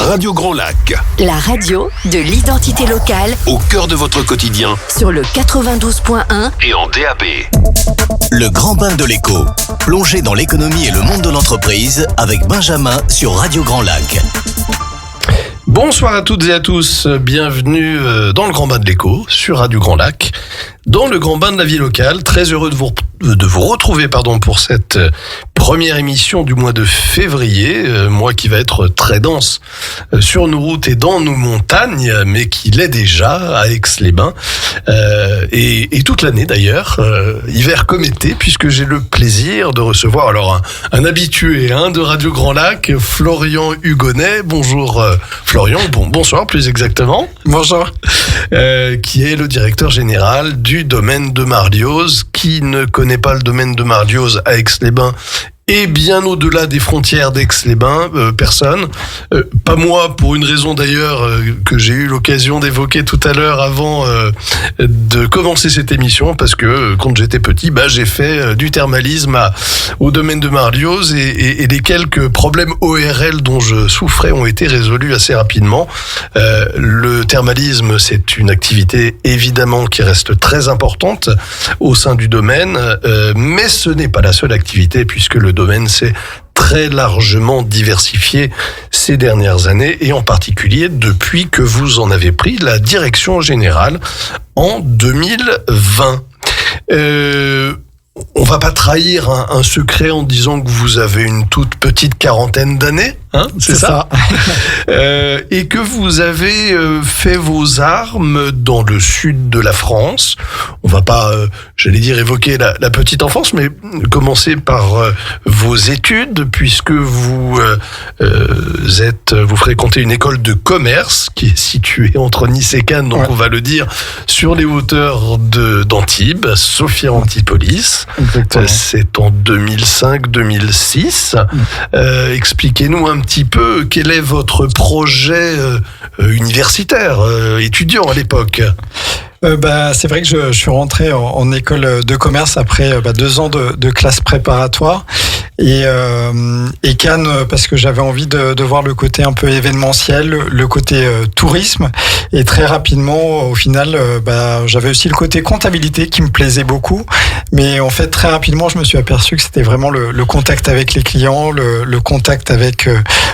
Radio Grand Lac, La radio de l'identité locale au cœur de votre quotidien sur le 92.1 et en DAB. Le grand bain de l'écho. Plongez dans l'économie et le monde de l'entreprise avec Benjamin sur Radio Grand Lac. Bonsoir à toutes et à tous, bienvenue dans le Grand Bain de l'Écho sur Radio Grand Lac, dans le Grand Bain de la vie locale. Très heureux de vous retrouver pour cette première émission du mois de février, mois qui va être très dense sur nos routes et dans nos montagnes, mais qui l'est déjà à Aix-les-Bains, et toute l'année d'ailleurs, hiver comme été, puisque j'ai le plaisir de recevoir alors un habitué de Radio Grand Lac, Florian Hugonnet. Bonjour Florian, bonsoir plus exactement. Bonjour. Qui est le directeur général du domaine de Marlioz. Qui ne connaît pas le domaine de Marlioz à Aix-les-Bains et bien au-delà des frontières d'Aix-les-Bains, personne. Pas moi, pour une raison d'ailleurs que j'ai eu l'occasion d'évoquer tout à l'heure avant de commencer cette émission, parce que quand j'étais petit, j'ai fait du thermalisme au domaine de Marlioz et les quelques problèmes ORL dont je souffrais ont été résolus assez rapidement. Le thermalisme, c'est une activité évidemment qui reste très importante au sein du domaine, mais ce n'est pas la seule activité, puisque le domaine s'est très largement diversifié ces dernières années, et en particulier depuis que vous en avez pris la direction générale en 2020. On va pas trahir un secret en disant que vous avez une toute petite quarantaine d'années, c'est ça. Et que vous avez fait vos armes dans le sud de la France. On va pas, évoquer la petite enfance, mais commencer par vos études, puisque vous fréquentez une école de commerce qui est située entre Nice et Cannes, donc on va le dire, sur les hauteurs d'Antibes, Sophia Antipolis. C'est en 2005-2006. Expliquez-nous un petit peu quel est votre projet universitaire, étudiant à l'époque. C'est vrai que je suis rentré en école de commerce après 2 ans de classe préparatoire et Cannes parce que j'avais envie de voir le côté un peu événementiel, le côté tourisme, et très rapidement au final j'avais aussi le côté comptabilité qui me plaisait beaucoup, mais en fait très rapidement je me suis aperçu que c'était vraiment le contact avec les clients, le contact avec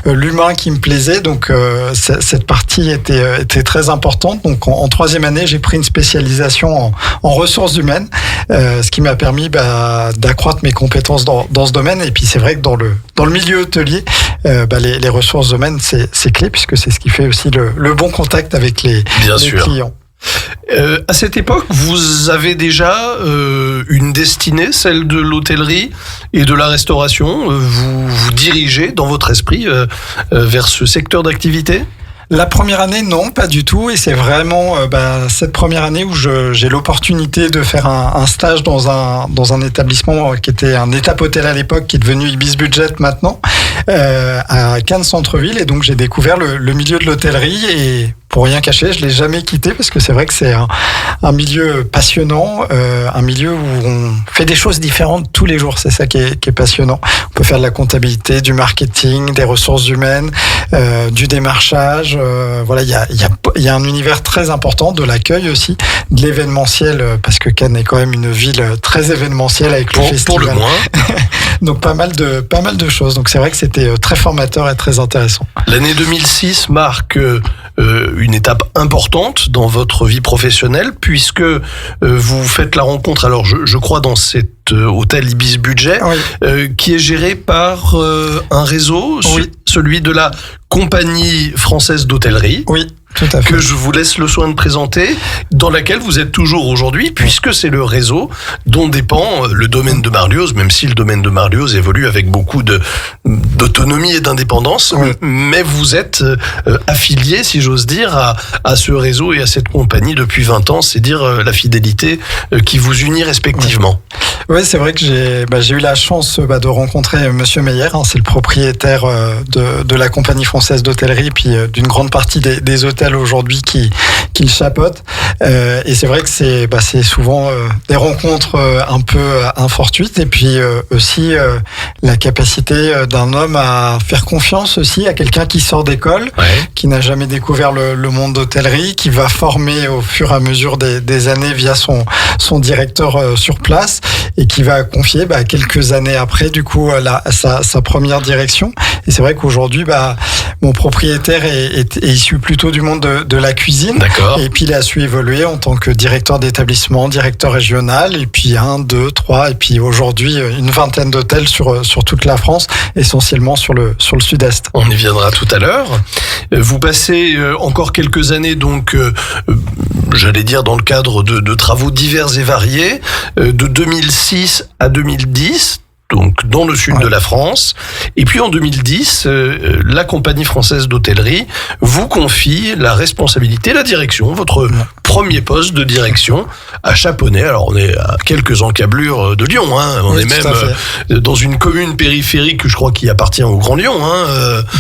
l'humain qui me plaisait, donc cette partie était très importante. Donc en 3e année j'ai pris une spécialisation en ressources humaines, ce qui m'a permis d'accroître mes compétences dans ce domaine. Et puis c'est vrai que dans le milieu hôtelier, les ressources humaines c'est clé, puisque c'est ce qui fait aussi le bon contact avec les clients. À cette époque, vous avez déjà une destinée, celle de l'hôtellerie et de la restauration. Vous dirigez dans votre esprit vers ce secteur d'activité ? La première année, non, pas du tout. Et c'est vraiment cette première année où j'ai l'opportunité de faire un stage dans un établissement qui était un étape hôtel à l'époque, qui est devenu Ibis Budget maintenant, à Cannes Centre-Ville. Et donc j'ai découvert le milieu de l'hôtellerie, et pour rien cacher, je l'ai jamais quitté, parce que c'est vrai que c'est un milieu passionnant, un milieu où on fait des choses différentes tous les jours. C'est ça qui est passionnant. On peut faire de la comptabilité, du marketing, des ressources humaines, du démarchage. Il y a un univers très important, de l'accueil aussi, de l'événementiel, parce que Cannes est quand même une ville très événementielle avec le festival. Pour le moins. Donc pas mal de choses. Donc c'est vrai que c'était très formateur et très intéressant. L'année 2006 marque une étape importante dans votre vie professionnelle, puisque vous faites la rencontre, alors je crois dans cet hôtel Ibis Budget, qui est géré par un réseau, celui de la Compagnie française d'hôtellerie. Oui. Tout à fait. Que je vous laisse le soin de présenter, dans laquelle vous êtes toujours aujourd'hui, puisque c'est le réseau dont dépend le domaine de Marlioz, même si le domaine de Marlioz évolue avec beaucoup d'autonomie et d'indépendance, mais vous êtes affilié, si j'ose dire, à ce réseau et à cette compagnie depuis 20 ans, c'est dire la fidélité qui vous unit respectivement. Oui, c'est vrai que j'ai eu la chance de rencontrer Monsieur Meyer, c'est le propriétaire de la Compagnie française d'hôtellerie, puis d'une grande partie des hôtels hôtels aujourd'hui qui le chapeautent. Et c'est vrai que c'est souvent des rencontres un peu infortuites, et puis aussi la capacité d'un homme à faire confiance aussi à quelqu'un qui sort d'école, qui n'a jamais découvert le monde d'hôtellerie, qui va former au fur et à mesure des années via son directeur sur place, et qui va confier quelques années après du coup sa première direction. Et c'est vrai qu'aujourd'hui mon propriétaire est issu plutôt du monde de la cuisine. D'accord. Et puis il a su évoluer en tant que directeur d'établissement, directeur régional, et puis 1, 2, 3, et puis aujourd'hui une vingtaine d'hôtels sur toute la France, essentiellement sur le sud-est. On y viendra tout à l'heure. Vous passez encore quelques années, donc, j'allais dire dans le cadre de travaux divers et variés, de 2006 à 2010. Donc dans le sud de la France. Et puis en 2010, la compagnie française d'hôtellerie vous confie la responsabilité, la direction, votre premier poste de direction à Chaponnay. Alors on est à quelques encablures de Lyon, on est même dans une commune périphérique, je crois, qui appartient au Grand Lyon.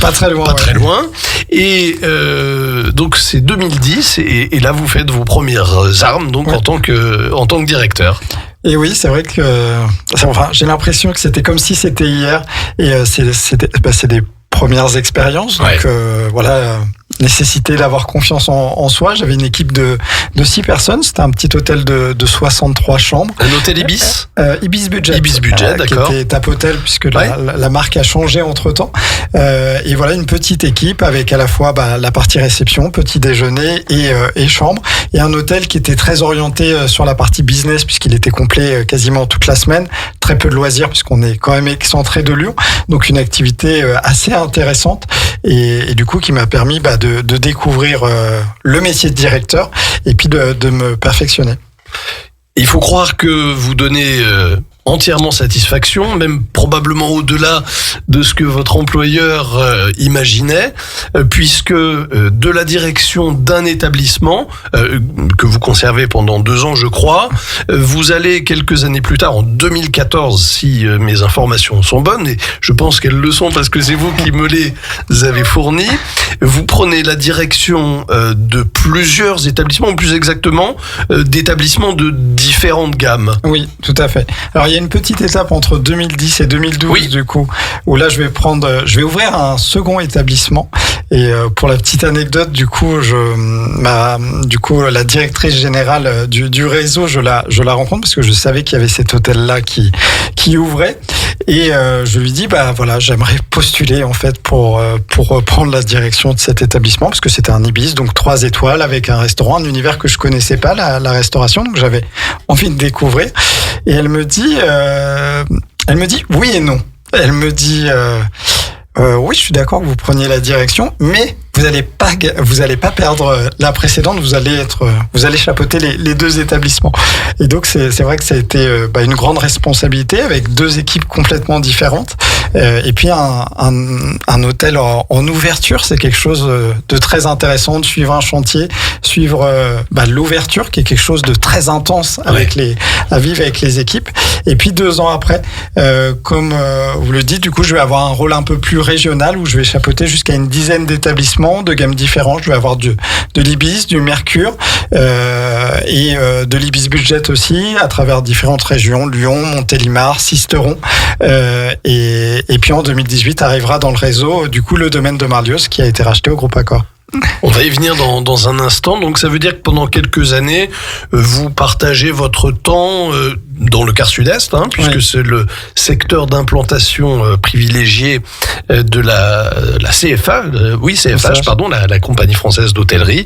Pas très loin. Pas très loin. Et donc c'est 2010, et là vous faites vos premières armes, donc en tant que directeur. Et oui, c'est vrai que j'ai l'impression que c'était comme si c'était hier, et c'est des premières expériences. Donc nécessité d'avoir confiance en soi. J'avais une équipe de 6 personnes. C'était un petit hôtel de 63 chambres. Un hôtel Ibis Ibis Budget. Ibis Budget, d'accord. Qui était Tap Hotel, puisque la marque a changé entre-temps. Et voilà, une petite équipe avec à la fois la partie réception, petit déjeuner et chambre. Et un hôtel qui était très orienté sur la partie business, puisqu'il était complet quasiment toute la semaine. Très peu de loisirs, puisqu'on est quand même excentré de Lyon. Donc une activité assez intéressante, et du coup qui m'a permis de découvrir le métier de directeur, et puis de me perfectionner. Il faut croire que vous donnez entièrement satisfaction, même probablement au-delà de ce que votre employeur imaginait, puisque de la direction d'un établissement que vous conservez pendant 2 ans, je crois, vous allez quelques années plus tard, en 2014, si mes informations sont bonnes, et je pense qu'elles le sont parce que c'est vous qui me les avez fournies, vous prenez la direction de plusieurs établissements, ou plus exactement d'établissements de différentes gammes. Oui, tout à fait. Alors il y a une petite étape entre 2010 et 2012 du coup, où là je vais ouvrir un second établissement, et pour la petite anecdote, du coup la directrice générale du réseau, je la rencontre parce que je savais qu'il y avait cet hôtel là qui ouvrait, et je lui dis j'aimerais postuler en fait pour reprendre la direction de cet établissement, parce que c'était un Ibis, donc 3 étoiles avec un restaurant, un univers que je connaissais pas, la restauration, donc j'avais envie de découvrir. Et elle me dit oui et non. Elle me dit oui, je suis d'accord que vous preniez la direction, mais vous allez pas perdre la précédente, vous allez chapeauter les 2 établissements. Et donc c'est vrai que ça a été une grande responsabilité, avec 2 équipes complètement différentes. Et puis un hôtel en ouverture, c'est quelque chose de très intéressant, de suivre un chantier, suivre l'ouverture, qui est quelque chose de très intense à vivre avec les équipes. Et puis 2 ans après, comme vous le dites, du coup je vais avoir un rôle un peu plus régional, où je vais chapeauter jusqu'à une dizaine d'établissements de gammes différentes. Je vais avoir de l'Ibis, du Mercure, et de l'Ibis Budget aussi, à travers différentes régions, Lyon, Montélimar, Sisteron, et puis en 2018 arrivera dans le réseau du coup le domaine de Marlioz, qui a été racheté au groupe Accor. On va y venir dans un instant. Donc ça veut dire que pendant quelques années, vous partagez votre temps dans le quart sud-est, puisque c'est le secteur d'implantation privilégié de la CFA, la compagnie française d'hôtellerie,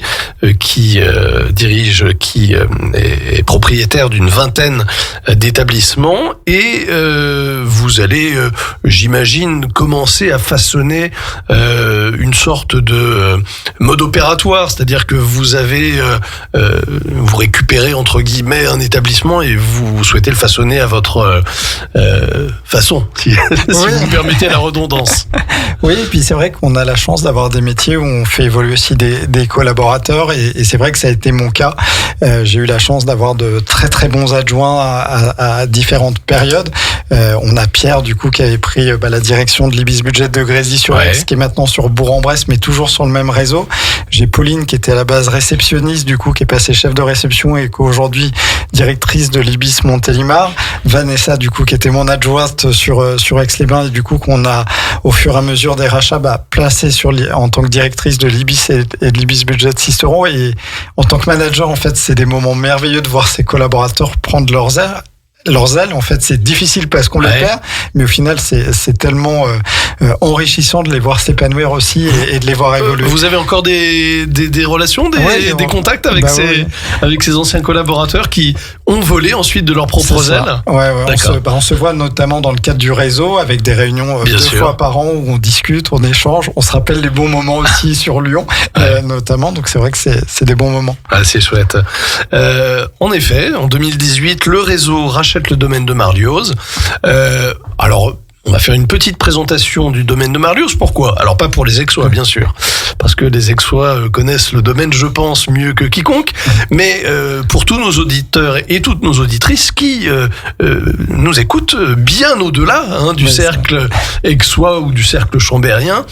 qui est propriétaire d'une vingtaine d'établissements, et vous allez, j'imagine, commencer à façonner une sorte de mode opératoire, c'est-à-dire que vous récupérez entre guillemets un établissement, et vous souhaitez souhaitez le façonner à votre façon, si vous me permettez la redondance. Oui, et puis c'est vrai qu'on a la chance d'avoir des métiers où on fait évoluer aussi des collaborateurs, et c'est vrai que ça a été mon cas. J'ai eu la chance d'avoir de très très bons adjoints à différentes périodes. On a Pierre du coup qui avait pris la direction de l'Ibis Budget de Grésy sur Aix, qui est maintenant sur Bourg-en-Bresse, mais toujours sur le même réseau. J'ai Pauline qui était à la base réceptionniste du coup, qui est passée chef de réception et qu'aujourd'hui directrice de l'Ibis Montélimar. Vanessa du coup qui était mon adjointe sur Aix-les-Bains, et du coup qu'on a au fur et à mesure des rachats placée en tant que directrice de l'Ibis et de l'Ibis Budget Sisteron. Et en tant que manager, en fait, c'est des moments merveilleux de voir ses collaborateurs prendre leurs ailes. En fait, c'est difficile parce qu'on les perd, mais au final, c'est tellement enrichissant de les voir s'épanouir aussi et de les voir évoluer. Vous avez encore des relations, des contacts avec ces anciens collaborateurs qui ont volé ensuite de leurs propres ailes? On se voit notamment dans le cadre du réseau avec des réunions 2 fois par an où on discute, on échange, on se rappelle les bons moments aussi sur Lyon, notamment. Donc c'est vrai que c'est des bons moments. Ah, c'est chouette. En effet, en 2018, le réseau rachète le domaine de Marlioz. Alors, on va faire une petite présentation du domaine de Marlioz. Pourquoi? Alors, pas pour les Aixois, bien sûr, parce que les Aixois connaissent le domaine, je pense, mieux que quiconque, mais pour tous nos auditeurs et toutes nos auditrices qui nous écoutent bien au-delà du cercle aixois ou du cercle chambérien,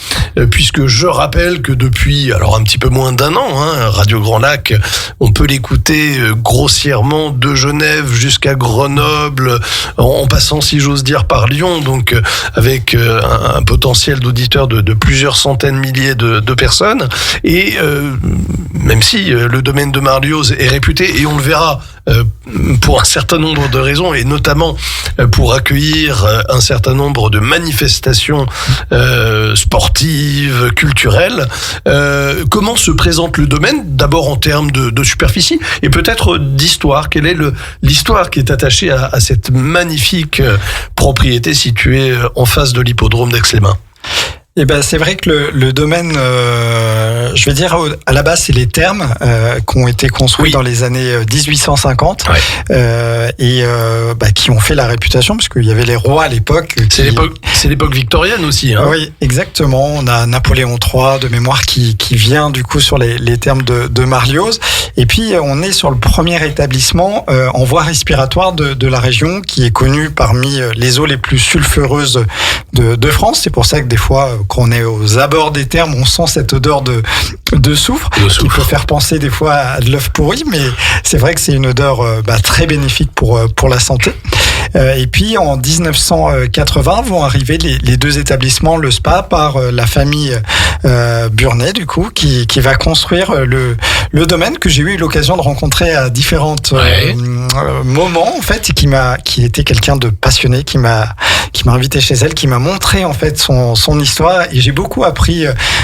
puisque je rappelle que depuis, alors un petit peu moins d'1 an, Radio Grand Lac, on peut l'écouter grossièrement de Genève jusqu'à Grenoble, en passant, si j'ose dire, par Lyon, donc avec un potentiel d'auditeurs de plusieurs centaines de milliers de personnes. Et même si le domaine de Marlioz est réputé, et on le verra pour un certain nombre de raisons, et notamment pour accueillir un certain nombre de manifestations sportives, culturelles, comment se présente le domaine, d'abord en termes de superficie, et peut-être d'histoire. Quelle est l'histoire qui est attachée à cette magnifique propriété située en face de l'hippodrome d'Aix-les-Bains? Eh ben, c'est vrai que le domaine, je vais dire, à la base, c'est les thermes qui ont été construits dans les années 1850 et qui ont fait la réputation, parce qu'il y avait les rois à l'époque. C'est l'époque victorienne aussi. Oui, exactement. On a Napoléon III de mémoire qui vient du coup sur les thermes de Marlioz. Et puis, on est sur le premier établissement en voie respiratoire de la région, qui est connu parmi les eaux les plus sulfureuses de France. C'est pour ça que des fois, quand on est aux abords des thermes, on sent cette odeur de soufre, qui peut faire penser des fois à de l'œuf pourri, mais c'est vrai que c'est une odeur très bénéfique pour la santé. Et puis en 1980 vont arriver les 2 établissements, le spa, par la famille Burnet du coup, qui va construire le domaine, que j'ai eu l'occasion de rencontrer à différents moments en fait, et qui était quelqu'un de passionné, qui m'a invité chez elle, qui m'a montré en fait son histoire, et j'ai beaucoup appris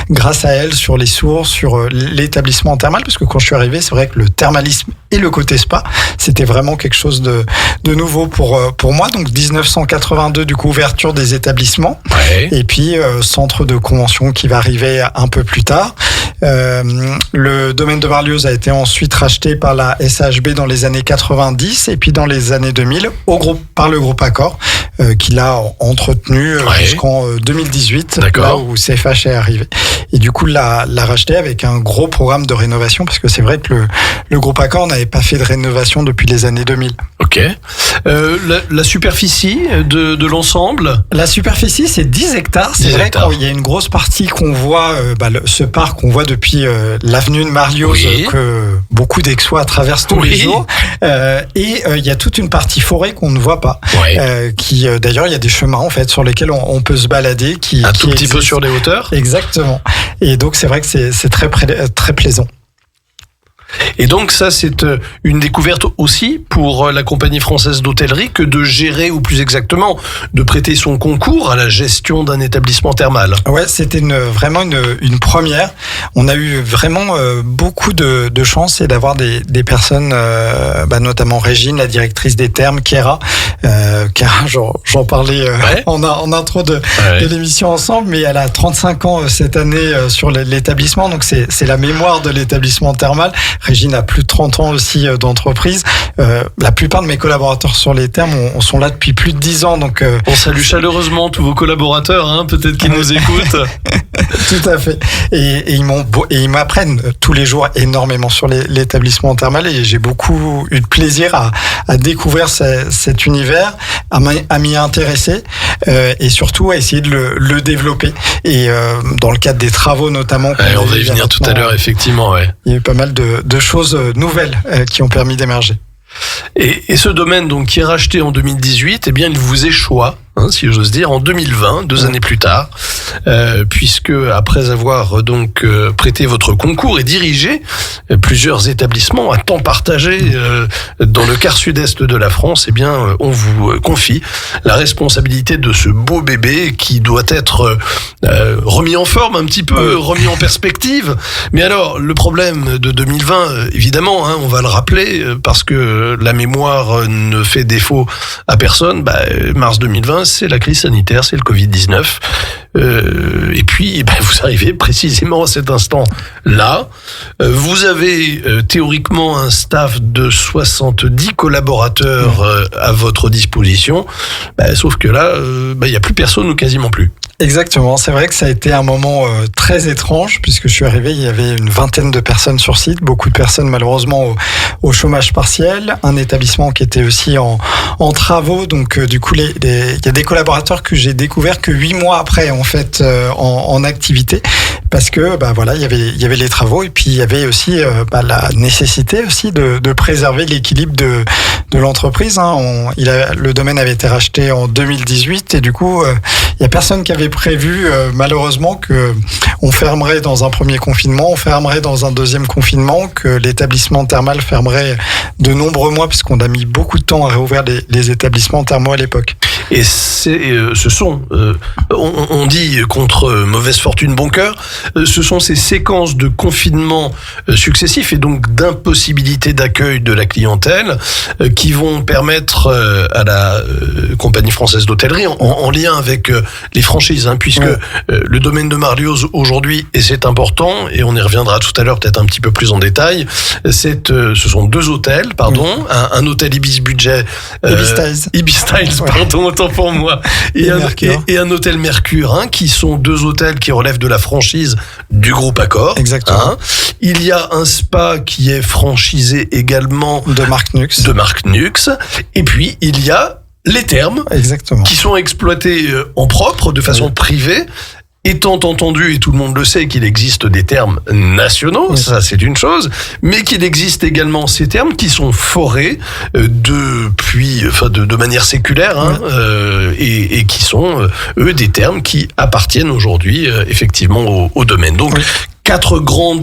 grâce à elle sur les sources, sur l'établissement thermal, parce que quand je suis arrivé, c'est vrai que le thermalisme et le côté spa, c'était vraiment quelque chose de nouveau pour moi. Donc 1982 du coup, ouverture des établissements, et puis centre de convention qui va arriver un peu plus tard. Le domaine de Marlioz a été ensuite racheté par la SHB dans les années 90, et puis dans les années 2000 par le groupe Accor, qui l'a entretenu jusqu'en 2018, là où CFH est arrivé. Et du coup, l'a racheté avec un gros programme de rénovation, parce que c'est vrai que le groupe Accor n'avait pas fait de rénovation depuis les années 2000. Ok. La superficie de l'ensemble? La superficie, c'est 10 hectares. C'est vrai qu'il y a une grosse partie qu'on voit, ce parc qu'on voit depuis l'avenue de Marlioz, que beaucoup d'Aixois traversent tous les jours. Et il y a toute une partie forêt qu'on ne voit pas. D'ailleurs, il y a des chemins en fait sur lesquels on peut se balader. Un tout petit peu sur les hauteurs. Exactement. Et donc, c'est vrai que c'est très, très plaisant. Et donc ça, c'est une découverte aussi pour la compagnie française d'hôtellerie, que de gérer, ou plus exactement, de prêter son concours à la gestion d'un établissement thermal. Ouais, c'était vraiment une première. On a eu vraiment beaucoup de chance, et d'avoir des personnes, notamment Régine, la directrice des thermes, Kéra, j'en parlais en intro de l'émission ensemble, mais elle a 35 ans cette année sur l'établissement, donc c'est la mémoire de l'établissement thermal. Régine a plus de 30 ans aussi d'entreprise. La plupart de mes collaborateurs sur les thermes sont là depuis plus de 10 ans. Donc, on salue chaleureusement tous vos collaborateurs, hein, peut-être qu'ils nous écoutent. Tout à fait. Et ils m'apprennent tous les jours énormément sur l'établissement thermal, et j'ai beaucoup eu de plaisir à découvrir cet univers, à m'y intéresser, et surtout à essayer de le développer. Et dans le cadre des travaux notamment. On va y venir tout à l'heure, effectivement. Ouais. Il y a eu pas mal de choses nouvelles qui ont permis d'émerger. Et ce domaine donc qui est racheté en 2018, eh bien il vous échoua, si j'ose dire, en 2020, 2 années plus tard, puisque après avoir donc prêté votre concours et dirigé plusieurs établissements à temps partagé dans le quart sud-est de la France, eh bien on vous confie la responsabilité de ce beau bébé qui doit être remis en forme un petit peu, remis en perspective. Mais alors le problème de 2020, évidemment, on va le rappeler parce que la mémoire ne fait défaut à personne. Mars 2020, c'est la crise sanitaire, c'est le Covid-19. Et puis, vous arrivez précisément à cet instant-là. Vous avez théoriquement un staff de 70 collaborateurs à votre disposition. Sauf que là, il n'y a plus personne ou quasiment plus. Exactement, c'est vrai que ça a été un moment très étrange, puisque je suis arrivé, il y avait une vingtaine de personnes sur site, beaucoup de personnes malheureusement au chômage partiel, un établissement qui était aussi en travaux, donc du coup il y a des collaborateurs que j'ai découvert que 8 mois après en fait en activité, parce que il y avait les travaux, et puis il y avait aussi la nécessité aussi de préserver l'équilibre de l'entreprise. Le domaine avait été racheté en 2018, et du coup il y a personne qui avait prévu malheureusement que on fermerait dans un premier confinement, on fermerait dans un deuxième confinement, que l'établissement thermal fermerait de nombreux mois, puisqu'on a mis beaucoup de temps à réouvrir les établissements thermaux à l'époque. Et on dit contre mauvaise fortune bon cœur, ce sont ces séquences de confinement successifs et donc d'impossibilité d'accueil de la clientèle qui vont permettre à la compagnie française d'hôtellerie, en lien avec les franchises, puisque le domaine de Marlioz aujourd'hui, et c'est important, et on y reviendra tout à l'heure peut-être un petit peu plus en détail, ce sont 2 hôtels, un hôtel Ibis Budget, Ibis Styles, pardon, autant pour moi, et un hôtel Mercure, qui sont 2 hôtels qui relèvent de la franchise du groupe Accor. Exactement. Il y a un spa qui est franchisé également de Marc Nux, et puis il y a les thermes. Exactement. Qui sont exploités en propre, de façon privée, étant entendu, et tout le monde le sait, qu'il existe des thermes nationaux, ça c'est une chose, mais qu'il existe également ces thermes qui sont forés de manière séculaire, et qui sont, eux, des thermes qui appartiennent aujourd'hui, effectivement, au domaine. Donc, 4 grands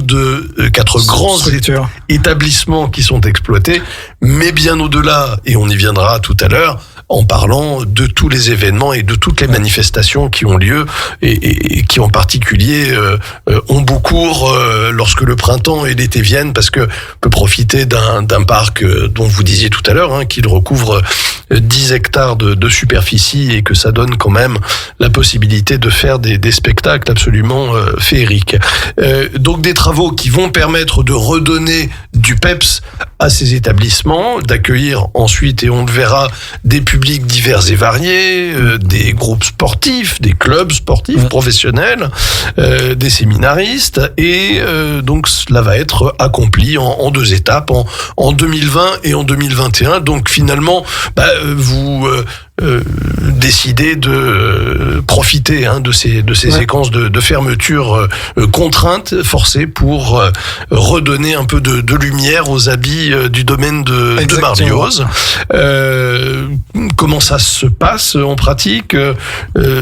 établissements qui sont exploités, mais bien au-delà, et on y viendra tout à l'heure, en parlant de tous les événements et de toutes les manifestations qui ont lieu et qui en particulier ont beau cours lorsque le printemps et l'été viennent, parce que on peut profiter d'un parc dont vous disiez tout à l'heure, qu'il recouvre 10 hectares de superficie, et que ça donne quand même la possibilité de faire des spectacles absolument féeriques. Donc des travaux qui vont permettre de redonner du peps à ces établissements, d'accueillir ensuite, et on le verra, des publics divers et variés, des groupes sportifs, des clubs sportifs professionnels, des séminaristes, et donc cela va être accompli en 2 étapes, en 2020 et en 2021. Donc finalement, vous décidez de profiter de ces séquences de fermeture contraintes, forcées, pour redonner un peu de lumière aux habits du domaine de Marlioz. Comment ça se passe en pratique,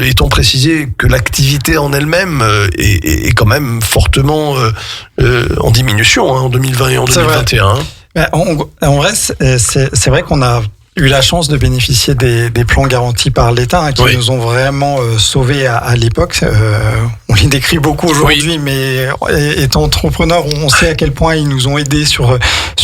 étant précisé que l'activité en elle-même est quand même fortement en diminution en 2020 et en 2021. En vrai, c'est vrai qu'on a eu la chance de bénéficier des plans garantis par l'État, qui nous ont vraiment sauvés à l'époque. On les décrit beaucoup aujourd'hui, mais étant entrepreneur, on sait à quel point ils nous ont aidés sur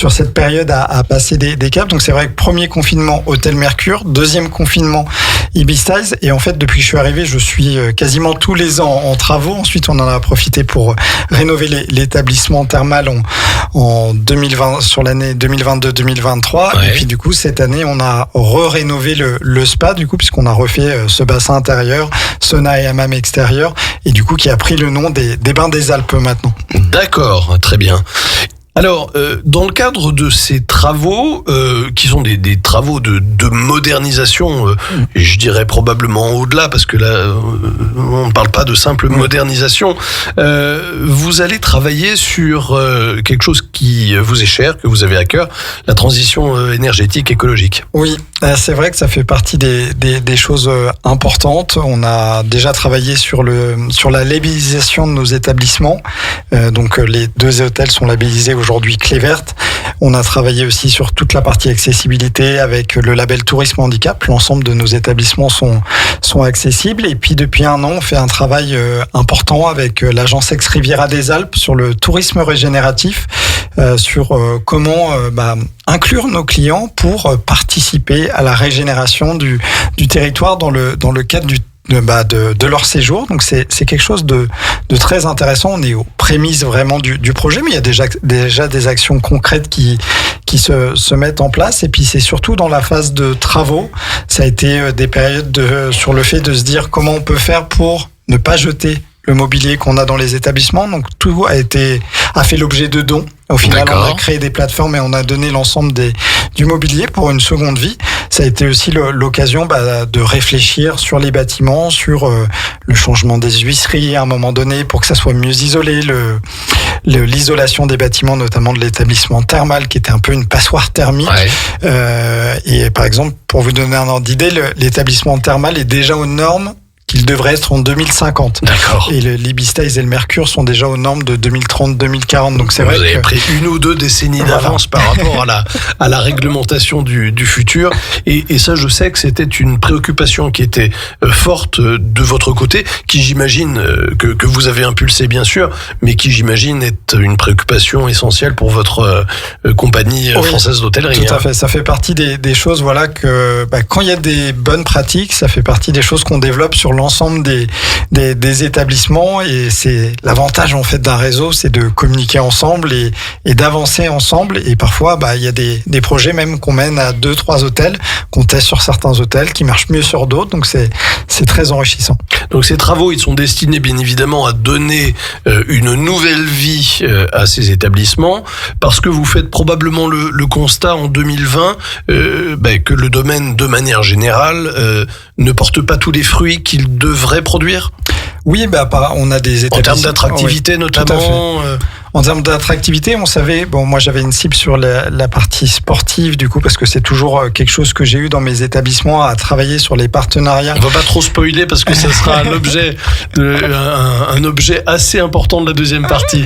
cette période à passer des caps. Donc c'est vrai que premier confinement, Hôtel Mercure, deuxième confinement, Ibis Styles, et en fait depuis que je suis arrivé, je suis quasiment tous les ans en travaux. Ensuite on en a profité pour rénover l'établissement thermal en 2020, sur l'année 2022-2023. Ouais. Et puis du coup, cette année, on a rénové le spa, du coup, puisqu'on a refait ce bassin intérieur, sauna et hammam extérieur, et du coup, qui a pris le nom des bains des Alpes maintenant. D'accord, très bien. Alors, dans le cadre de ces travaux, qui sont des travaux de modernisation, je dirais probablement au-delà, parce que là, on ne parle pas de simple modernisation, vous allez travailler sur quelque chose qui vous est cher, que vous avez à cœur, la transition énergétique écologique. Oui, c'est vrai que ça fait partie des choses importantes. On a déjà travaillé sur la labellisation de nos établissements. Donc les 2 hôtels sont labellisés aujourd'hui Clé Verte. On a travaillé aussi sur toute la partie accessibilité avec le label Tourisme Handicap. L'ensemble de nos établissements sont accessibles. Et puis depuis 1 an, on fait un travail important avec l'agence Ex Riviera des Alpes sur le tourisme régénératif, sur comment inclure nos clients pour participer à la régénération du territoire dans le cadre de leur séjour. Donc c'est quelque chose de très intéressant. On est aux prémices vraiment du projet, mais il y a déjà des actions concrètes qui se mettent en place. Et puis c'est surtout dans la phase de travaux. Ça a été des périodes sur le fait de se dire comment on peut faire pour ne pas jeter le mobilier qu'on a dans les établissements. Donc tout a fait l'objet de dons. Au final, D'accord. on a créé des plateformes et on a donné l'ensemble du mobilier pour une seconde vie. Ça a été aussi l'occasion de réfléchir sur les bâtiments, sur le changement des huisseries à un moment donné pour que ça soit mieux isolé, l'isolation des bâtiments, notamment de l'établissement thermal qui était un peu une passoire thermique. Ouais. Et par exemple, pour vous donner un ordre d'idée, l'établissement thermal est déjà aux normes qu'il devrait être en 2050. D'accord. Et l'Ibistais et le Mercure sont déjà aux normes de 2030-2040. Donc c'est Vous vrai avez que pris 1 ou 2 décennies d'avance par rapport à la réglementation du futur. Et ça, je sais que c'était une préoccupation qui était forte de votre côté, qui j'imagine que vous avez impulsé bien sûr, mais qui j'imagine est une préoccupation essentielle pour votre compagnie française d'hôtellerie. Tout à fait. Ça fait partie des choses, voilà, que quand il y a des bonnes pratiques, ça fait partie des choses qu'on développe sur l'ensemble des établissements, et c'est l'avantage en fait d'un réseau, c'est de communiquer ensemble et d'avancer ensemble. Et parfois, il y a des projets même qu'on mène à 2-3 hôtels, qu'on teste sur certains hôtels, qui marchent mieux sur d'autres. Donc c'est très enrichissant. Donc ces travaux, ils sont destinés bien évidemment à donner une nouvelle vie à ces établissements, parce que vous faites probablement le constat en 2020 que le domaine, de manière générale, ne porte pas tous les fruits qu'il devrait produire. Oui, on a des établissements. En termes d'attractivité, notamment. En termes d'attractivité, on savait, moi j'avais une cible sur la partie sportive, du coup, parce que c'est toujours quelque chose que j'ai eu dans mes établissements, à travailler sur les partenariats. On va pas trop spoiler parce que ça sera un objet assez important de la deuxième partie.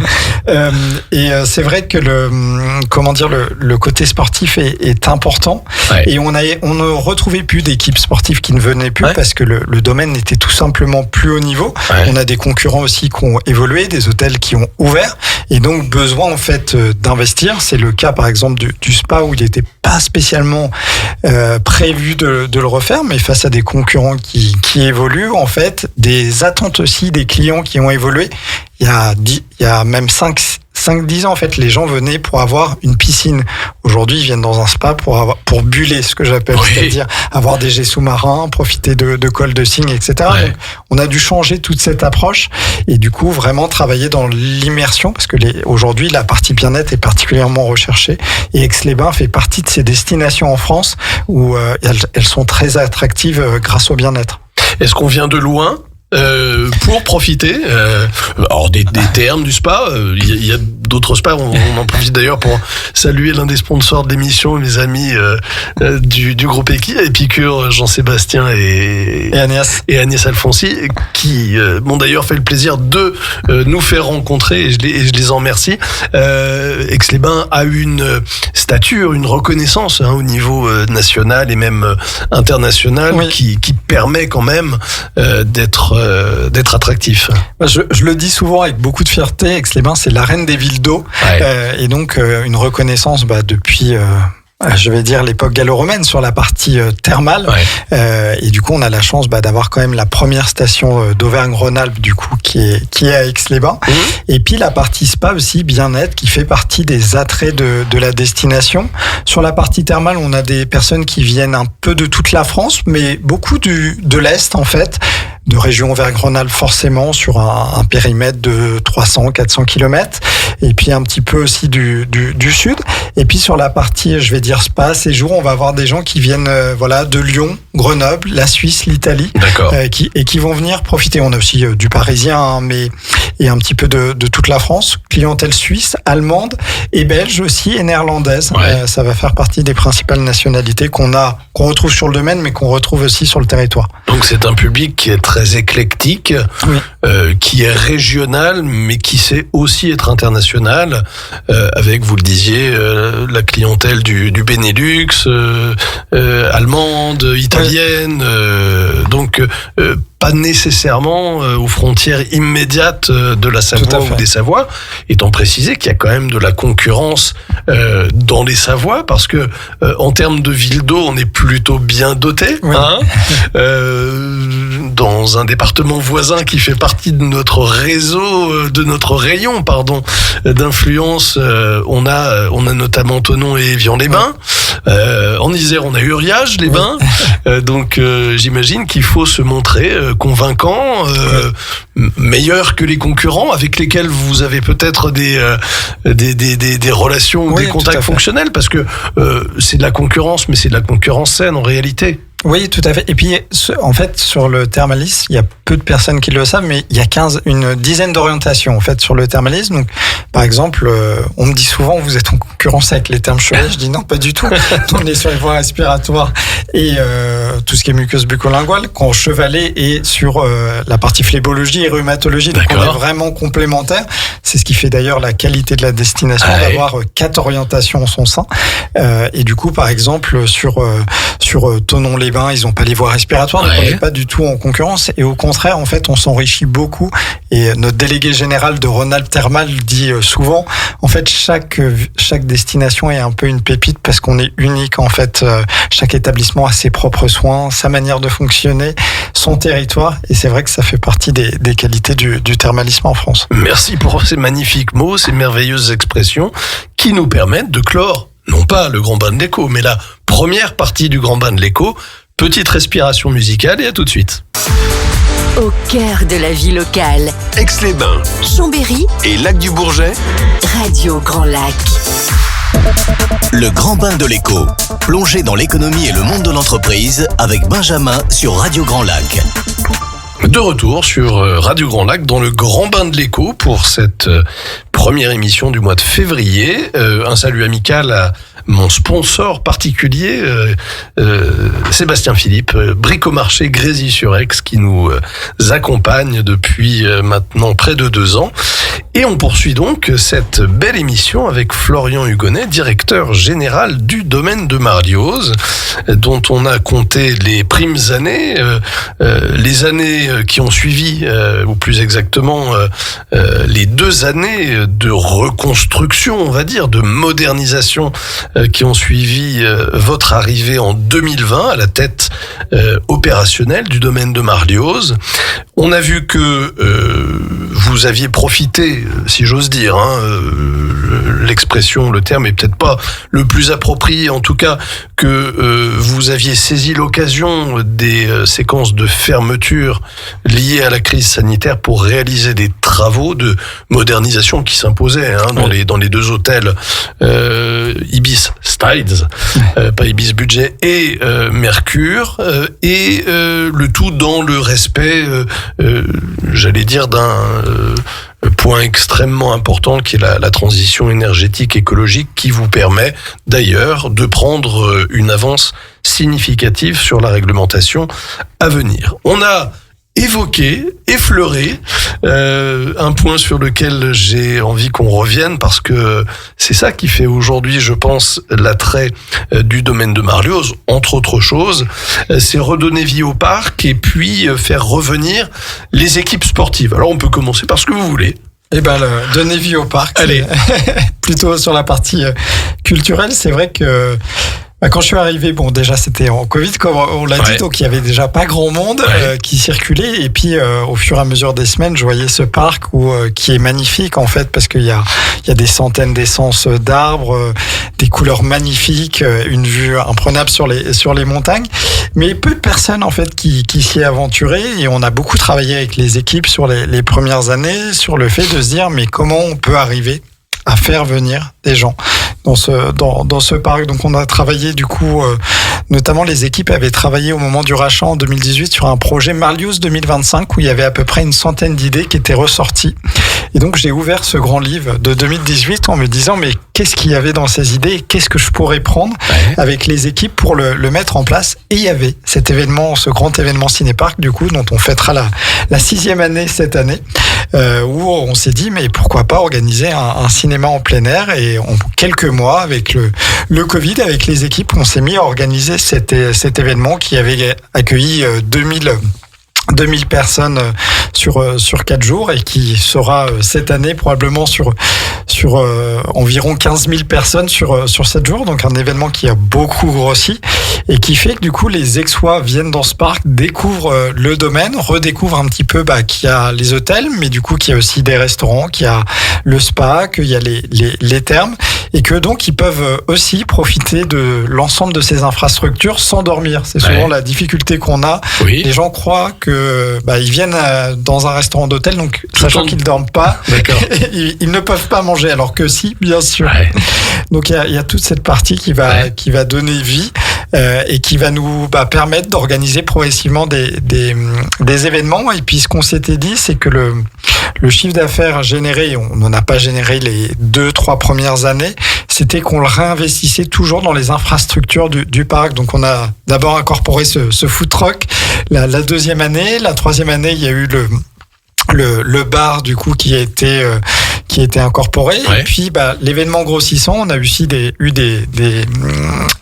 Et c'est vrai que le côté sportif est important. Ouais. Et on ne retrouvait plus d'équipes sportives qui ne venaient plus, Ouais. parce que le domaine n'était tout simplement plus haut niveau. Ouais. On a des concurrents aussi qui ont évolué, des hôtels qui ont ouvert. Et donc, besoin, en fait, d'investir. C'est le cas, par exemple, du spa, où il n'était pas spécialement prévu de le refaire, mais face à des concurrents qui évoluent, en fait, des attentes aussi des clients qui ont évolué. Il y a même 5-10 ans, en fait, les gens venaient pour avoir une piscine. Aujourd'hui, ils viennent dans un spa pour buller, ce que j'appelle, Oui. c'est-à-dire avoir des jets sous-marins, profiter de cols de cygne, etc. Ouais. Donc, on a dû changer toute cette approche et du coup, vraiment travailler dans l'immersion, parce que aujourd'hui, la partie bien-être est particulièrement recherchée, et Aix-les-Bains fait partie de ces destinations en France où elles sont très attractives grâce au bien-être. Est-ce qu'on vient de loin pour profiter alors des termes du spa, il y a d'autres spas, on en profite d'ailleurs pour saluer l'un des sponsors de l'émission, mes amis du groupe Épicure, Jean-Sébastien et Agnès Alfonsi, qui m'ont d'ailleurs fait le plaisir de nous faire rencontrer, et je les en remercie. Aix-les-Bains a une stature, une reconnaissance au niveau national et même international, oui, qui permet quand même d'être attractif. Je le dis souvent avec beaucoup de fierté, Aix-les-Bains, c'est la reine des villes d'eau. Ouais. Et donc une reconnaissance depuis je vais dire l'époque gallo-romaine sur la partie thermale. Ouais. Et du coup, on a la chance d'avoir quand même la première station d'Auvergne-Rhône-Alpes du coup qui est à Aix-les-Bains. Et puis la partie spa aussi, bien-être, qui fait partie des attraits de la destination. Sur la partie thermale, on a des personnes qui viennent un peu de toute la France, mais beaucoup de l'Est en fait, de région Auvergne-Rhône-Alpes forcément, sur un périmètre de 300-400 km, et puis un petit peu aussi du Sud. Et puis sur la partie, je vais dire spa, séjour, on va avoir des gens qui viennent de Lyon, Grenoble, la Suisse, l'Italie, qui vont venir profiter. On a aussi du parisien, hein, mais et un petit peu de toute la France, clientèle suisse, allemande et belge aussi, et néerlandaise. Ouais. Ça va faire partie des principales nationalités qu'on retrouve sur le domaine, mais qu'on retrouve aussi sur le territoire. Donc c'est un public qui est très éclectique, Oui. Qui est régional, mais qui sait aussi être international, avec, vous le disiez, la clientèle du Benelux, allemande, italienne, donc pas nécessairement aux frontières immédiates de la Savoie ou des Savoies, étant précisé qu'il y a quand même de la concurrence dans les Savoies, parce que en termes de ville d'eau, on est plutôt bien doté. Oui. Hein, dans un département voisin qui fait partie de notre réseau, de notre rayon, d'influence, on a notamment Thonon et Évian-les-Bains. En Isère, on a Uriage-les-Bains. Donc, j'imagine qu'il faut se montrer convaincant, meilleur que les concurrents avec lesquels vous avez peut-être des relations ou des contacts fonctionnels, parce que c'est de la concurrence, mais c'est de la concurrence saine en réalité. Oui, tout à fait. Et puis, en fait, sur le thermalisme, il y a peu de personnes qui le savent, mais il y a une dizaine d'orientations, en fait, sur le thermalisme. Donc, par exemple, on me dit souvent, vous êtes en concurrence avec les termes chevelets. Je dis non, pas du tout. On est sur les voies respiratoires et tout ce qui est muqueuse bucco-linguale, quand chevalet est sur la partie phlébologie et rhumatologie. Donc, on est vraiment complémentaires. C'est ce qui fait d'ailleurs la qualité de la destination, d'avoir 4 orientations en son sein. Et du coup, par exemple, sur Thonon-les-Bains, ils n'ont pas les voies respiratoires, donc on n'est pas du tout en concurrence. Et au contraire, en fait, on s'enrichit beaucoup. Et notre délégué général de Rhône-Alpes Thermal dit souvent, en fait, chaque destination est un peu une pépite parce qu'on est unique. En fait, chaque établissement a ses propres soins, sa manière de fonctionner, son territoire. Et c'est vrai que ça fait partie des qualités du thermalisme en France. Merci pour ces magnifiques mots, ces merveilleuses expressions qui nous permettent de clore, non pas le Grand Bain de l'Écho, mais la première partie du Grand Bain de l'Écho. Petite respiration musicale et à tout de suite. Au cœur de la vie locale, Aix-les-Bains Chambéry et Lac-du-Bourget, Radio Grand Lac. Le Grand Bain de l'Écho. Plongez dans l'économie et le monde de l'entreprise avec Benjamin sur Radio Grand Lac. De retour sur Radio Grand Lac dans le Grand Bain de l'Écho pour cette première émission du mois de février. Un salut amical à mon sponsor particulier, Sébastien Philippe, Bricomarché Grésy-sur-Aix, qui nous accompagne depuis maintenant près de 2 ans. Et on poursuit donc cette belle émission avec Florian Hugonnet, directeur général du domaine de Marlioz, dont on a compté les primes années, les années qui ont suivi, ou plus exactement les 2 années de reconstruction, on va dire, de modernisation qui ont suivi votre arrivée en 2020 à la tête opérationnelle du domaine de Marlioz. On a vu que vous aviez profité, si j'ose dire, l'expression, le terme est peut-être pas le plus approprié, en tout cas que vous aviez saisi l'occasion des séquences de fermeture liées à la crise sanitaire pour réaliser des travaux de modernisation qui s'imposaient dans les 2 hôtels Ibis Styles, pas Ibis Budget, et Mercure, et le tout dans le respect, j'allais dire, d'un point extrêmement important qui est la transition énergétique écologique, qui vous permet d'ailleurs de prendre une avance significative sur la réglementation à venir. On a évoqué, effleuré un point sur lequel j'ai envie qu'on revienne, parce que c'est ça qui fait aujourd'hui, je pense, l'attrait du domaine de Marlioz, entre autres choses, c'est redonner vie au parc et puis faire revenir les équipes sportives. Alors on peut commencer par ce que vous voulez. Eh ben, donner vie au parc. Allez. Plutôt sur la partie culturel, c'est vrai que quand je suis arrivé, bon déjà c'était en Covid comme on l'a dit, donc il y avait déjà pas grand monde qui circulait, et puis au fur et à mesure des semaines, je voyais ce parc qui est magnifique en fait, parce qu'il y a des centaines d'essences d'arbres, des couleurs magnifiques, une vue imprenable sur les montagnes, mais peu de personnes en fait qui s'y est aventuré, et on a beaucoup travaillé avec les équipes sur les premières années sur le fait de se dire mais comment on peut arriver à faire venir des gens dans ce parc. Donc on a travaillé du coup, notamment les équipes avaient travaillé au moment du rachat en 2018 sur un projet Marlios 2025 où il y avait à peu près une centaine d'idées qui étaient ressorties. Et donc j'ai ouvert ce grand livre de 2018 en me disant mais qu'est-ce qu'il y avait dans ces idées et qu'est-ce que je pourrais prendre avec les équipes pour le mettre en place. Et il y avait cet événement, ce grand événement Cinéparc du coup dont on fêtera la 6e année cette année, où on s'est dit mais pourquoi pas organiser un cinéma en plein air. Et en quelques mois avec le Covid, avec les équipes, on s'est mis à organiser cet événement qui avait accueilli 2000 personnes sur 4 jours et qui sera cette année probablement sur environ 15 000 personnes sur 7 jours. Donc un événement qui a beaucoup grossi et qui fait que du coup les Aixois viennent dans ce parc, découvrent le domaine, redécouvrent un petit peu qu'il y a les hôtels, mais du coup qu'il y a aussi des restaurants, qu'il y a le spa, qu'il y a les thermes, et que donc ils peuvent aussi profiter de l'ensemble de ces infrastructures sans dormir. C'est souvent la difficulté qu'on a. Oui. Les gens croient que ils viennent dans un restaurant d'hôtel, donc sachant qu'ils ne dorment pas, ils ne peuvent pas manger, alors que si, bien sûr. Ouais. Donc il y a toute cette partie qui va donner vie et qui va nous permettre d'organiser progressivement des événements. Et puis ce qu'on s'était dit, c'est que le chiffre d'affaires généré, on n'en a pas généré les 2-3 premières années, c'était qu'on le réinvestissait toujours dans les infrastructures du parc. Donc on a d'abord incorporé ce food truck la 2e année. La 3e année, il y a eu le bar du coup qui a été incorporé. Ouais. Et puis l'événement grossissant, on a aussi eu des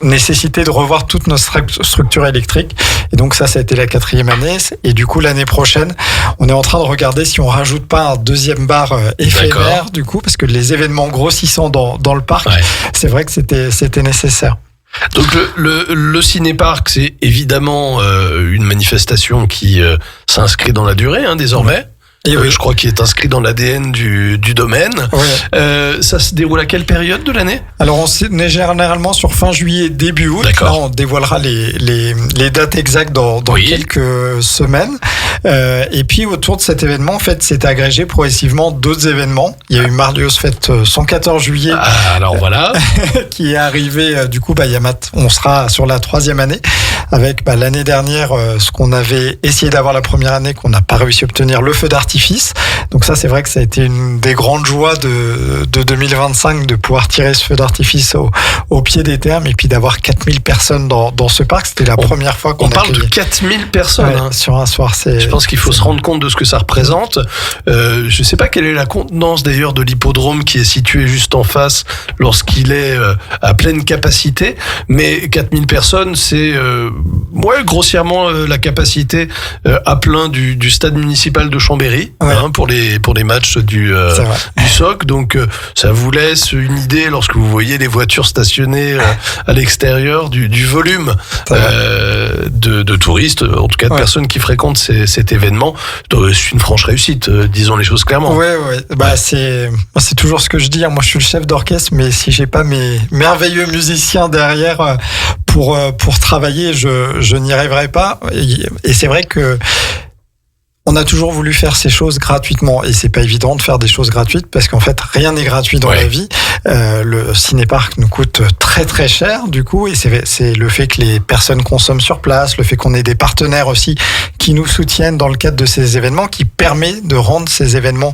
nécessités de revoir toute notre structure électrique. Et donc ça a été la 4e année. Et du coup l'année prochaine, on est en train de regarder si on rajoute pas un 2e bar éphémère du coup, parce que les événements grossissants dans le parc, c'est vrai que c'était nécessaire. Donc le cinéparc, c'est évidemment une manifestation qui s'inscrit dans la durée désormais. Et je crois qu'il est inscrit dans l'ADN du domaine. Ouais. Ça se déroule à quelle période de l'année ? Alors on est généralement sur fin juillet, début août. Là, on dévoilera les dates exactes dans quelques semaines. Et puis autour de cet événement, en fait, c'est agrégé progressivement d'autres événements. Il y a eu Marlios Fête 114 juillet. Alors voilà. Qui est arrivé, du coup, on sera sur la 3e année. Avec l'année dernière, ce qu'on avait essayé d'avoir la première année, qu'on n'a pas réussi à obtenir, le feu d'artifice. Donc ça, c'est vrai que ça a été une des grandes joies de 2025, de pouvoir tirer ce feu d'artifice au pied des thermes, et puis d'avoir 4000 personnes dans ce parc. C'était la première fois qu'on parle de 4000 personnes sur un soir. Je pense qu'il faut se rendre compte de ce que ça représente. Je sais pas quelle est la contenance d'ailleurs de l'hippodrome qui est situé juste en face lorsqu'il est à pleine capacité, mais 4000 personnes, c'est grossièrement la capacité à plein du stade municipal de Chambéry. Pour les matchs du SOC. Donc ça vous laisse une idée lorsque vous voyez les voitures stationnées à l'extérieur du volume de touristes, en tout cas de personnes qui fréquentent cet événement. Donc, c'est une franche réussite, disons les choses clairement. C'est toujours ce que je dis. Moi je suis le chef d'orchestre, mais si j'ai pas mes merveilleux musiciens derrière pour travailler, je n'y arriverai pas. Et c'est vrai que on a toujours voulu faire ces choses gratuitement, et c'est pas évident de faire des choses gratuites parce qu'en fait rien n'est gratuit dans la vie. Le cinéparc nous coûte très très cher du coup, et c'est le fait que les personnes consomment sur place, le fait qu'on ait des partenaires aussi qui nous soutiennent dans le cadre de ces événements, qui permet de rendre ces événements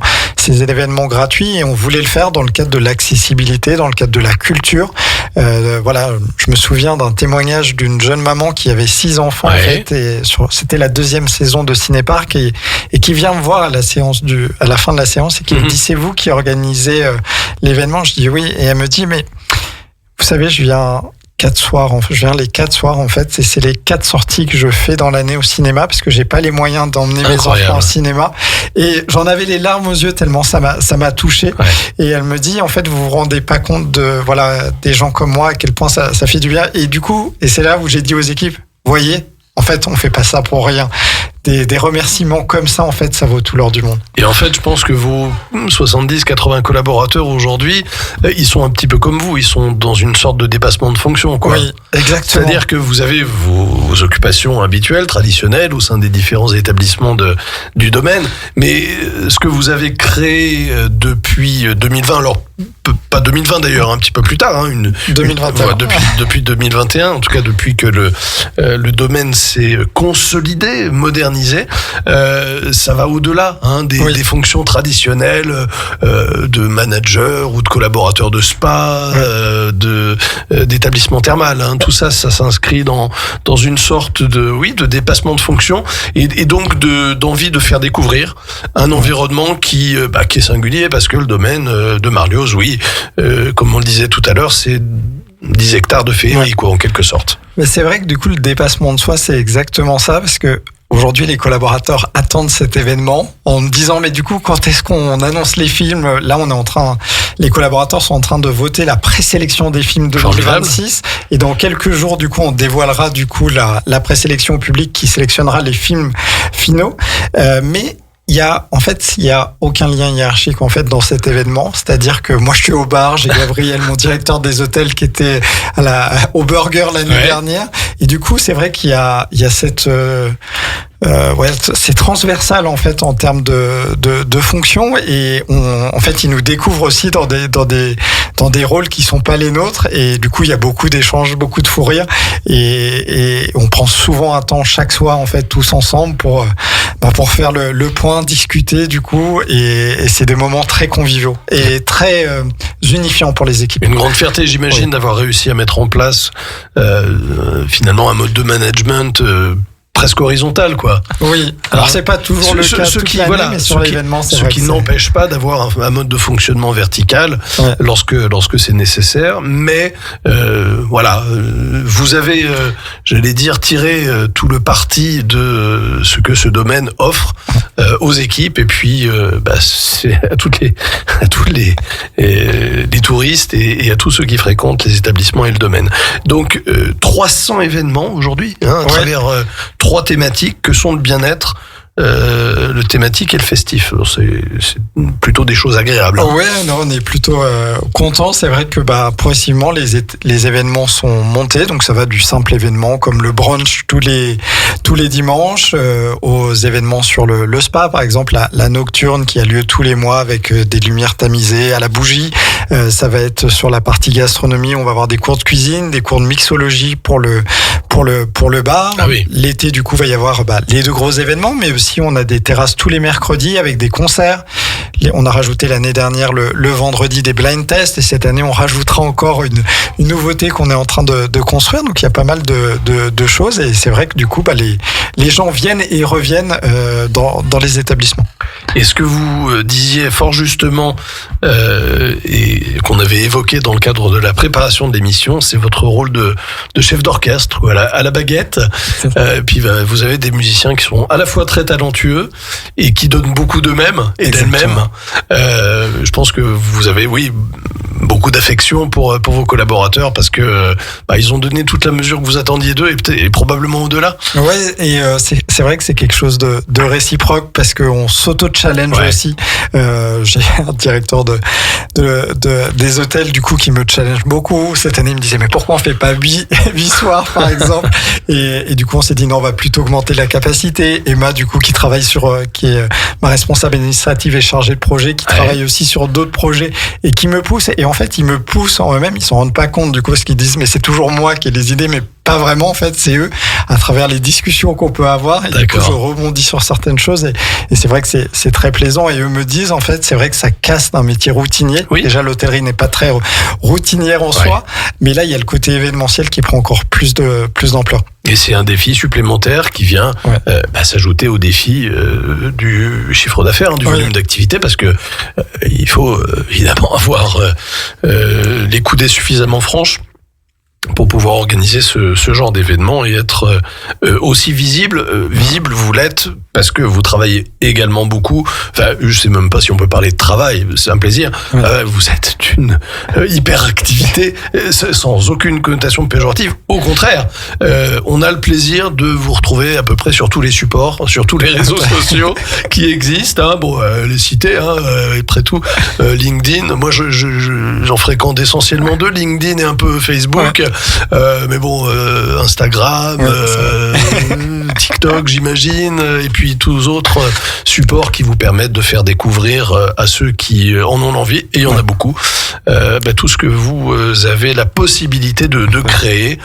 gratuits. Et on voulait le faire dans le cadre de l'accessibilité, dans le cadre de la culture. Je me souviens d'un témoignage d'une jeune maman qui avait 6 enfants en fait, et c'était la 2e saison de Cinéparc, et qui vient me voir à la fin de la séance et qui me dit c'est vous qui organisez l'événement. Je dis oui, et elle me dit mais vous savez, je viens soirs. Je viens les 4 soirs, en fait. Et c'est les 4 sorties que je fais dans l'année au cinéma, parce que j'ai pas les moyens d'emmener mes enfants au cinéma. Et j'en avais les larmes aux yeux tellement ça m'a touché. Ouais. Et elle me dit, en fait, vous vous rendez pas compte des gens comme moi, à quel point ça fait du bien. Et du coup, et c'est là où j'ai dit aux équipes, voyez, en fait, on fait pas ça pour rien. Des remerciements comme ça, en fait, ça vaut tout l'or du monde. Et en fait, je pense que vos 70-80 collaborateurs aujourd'hui, ils sont un petit peu comme vous, ils sont dans une sorte de dépassement de fonction, quoi. Oui, exactement. C'est-à-dire que vous avez vos occupations habituelles, traditionnelles, au sein des différents établissements du domaine, mais ce que vous avez créé depuis 2020, alors pas 2020 d'ailleurs, un petit peu plus tard, 2021. Depuis 2021, en tout cas depuis que le domaine s'est consolidé, modernisé, ça va au-delà des fonctions traditionnelles de manager ou de collaborateur de spa, d'établissement thermal. Tout ça s'inscrit dans une sorte de dépassement de fonction et donc d'envie de faire découvrir un environnement qui est singulier, parce que le domaine de Marlioz, comme on le disait tout à l'heure, c'est 10 hectares de féerie, quoi, en quelque sorte. Mais c'est vrai que du coup, le dépassement de soi, c'est exactement ça, parce que aujourd'hui, les collaborateurs attendent cet événement en me disant, mais du coup, quand est-ce qu'on annonce les films? Là, les collaborateurs sont en train de voter la présélection des films de 2026. Et dans quelques jours, du coup, on dévoilera, du coup, la présélection au public qui sélectionnera les films finaux. Mais il y a aucun lien hiérarchique, en fait, dans cet événement. C'est-à-dire que moi, je suis au bar, j'ai Gabriel, mon directeur des hôtels, qui était au burger l'année dernière. Et du coup, c'est vrai qu'il y a cette, c'est transversal, en fait, en termes de fonctions. Et en fait, ils nous découvrent aussi dans des rôles qui sont pas les nôtres. Et du coup, il y a beaucoup d'échanges, beaucoup de fou rire. Et on prend souvent un temps chaque soir, en fait, tous ensemble pour faire le point, discuter, du coup. Et c'est des moments très conviviaux et très unifiants pour les équipes. Une grande fierté, j'imagine, d'avoir réussi à mettre en place finalement un mode de management presque horizontal, quoi. Oui. Alors c'est pas toujours le cas toute l'année, mais sur l'événement, c'est vrai. Ce qui n'empêche pas d'avoir un mode de fonctionnement vertical lorsque c'est nécessaire. Mais vous avez, j'allais dire, tiré tout le parti de ce que ce domaine offre aux équipes, et puis c'est à tous les touristes et à tous ceux qui fréquentent les établissements et le domaine. Donc 300 événements aujourd'hui, à travers 3 thématiques que sont le bien-être, le thématique et le festif. Alors c'est plutôt des choses agréables. Ouais, non, on est plutôt content. C'est vrai que progressivement les événements sont montés, donc ça va du simple événement comme le brunch tous les dimanches aux événements sur le spa, par exemple la nocturne qui a lieu tous les mois avec des lumières tamisées à la bougie. Ça va être sur la partie gastronomie, on va avoir des cours de cuisine, des cours de mixologie pour le bar. Ah oui. L'été, du coup, va y avoir les 2 gros événements, mais aussi on a des terrasses tous les mercredis avec des concerts. On a rajouté l'année dernière le vendredi des blind tests, et cette année on rajoutera encore une nouveauté qu'on est en train de construire. Donc il y a pas mal de choses, et c'est vrai que du coup les gens viennent et reviennent dans les établissements. Et ce que vous disiez fort justement et qu'on avait évoqué dans le cadre de la préparation de l'émission, c'est votre rôle de chef d'orchestre à la baguette. Puis vous avez des musiciens qui sont à la fois très talentueux et qui donnent beaucoup d'eux-mêmes et d'elles-mêmes. Je pense que vous avez beaucoup d'affection pour vos collaborateurs, parce que ils ont donné toute la mesure que vous attendiez d'eux, et probablement au-delà. Ouais, et c'est vrai que c'est quelque chose de réciproque, parce qu'on s'auto-challenge aussi. J'ai un directeur des hôtels, du coup, qui me challenge beaucoup. Cette année, il me disait, mais pourquoi on fait pas 8 soirs, par exemple? Et du coup, on s'est dit, non, on va plutôt augmenter la capacité. Emma, du coup, qui travaille qui est ma responsable administrative et chargée de projet, qui travaille aussi sur d'autres projets et qui me pousse. Et en fait, ils me poussent en eux-mêmes, ils s'en rendent pas compte, du coup, parce qu'ils disent, mais c'est toujours moi qui ai les idées, mais pas vraiment, en fait, c'est eux, à travers les discussions qu'on peut avoir. Et du coup, je rebondis sur certaines choses, et c'est vrai que c'est très plaisant. Et eux me disent, en fait, c'est vrai que ça casse d'un métier routinier. Oui. Déjà, l'hôtellerie n'est pas très routinière en soi, mais là, il y a le côté événementiel qui prend encore plus d'ampleur. Et c'est un défi supplémentaire qui vient s'ajouter au défi du chiffre d'affaires, du volume d'activité, parce que il faut évidemment avoir les coudées suffisamment franches pour pouvoir organiser ce genre d'événement et être aussi visible. Visible, vous l'êtes parce que vous travaillez également beaucoup. Enfin, je sais même pas si on peut parler de travail, c'est un plaisir. Ouais. Vous êtes une hyperactivité sans aucune connotation péjorative. Au contraire, on a le plaisir de vous retrouver à peu près sur tous les supports, sur tous les réseaux sociaux qui existent. Bon, les cités, après tout, LinkedIn. Moi, j'en fréquente essentiellement deux, LinkedIn et un peu Facebook. Ouais. Mais bon, Instagram, TikTok, j'imagine, et puis tous autres supports qui vous permettent de faire découvrir à ceux qui en ont l'envie, et il y en a beaucoup, tout ce que vous avez la possibilité de créer.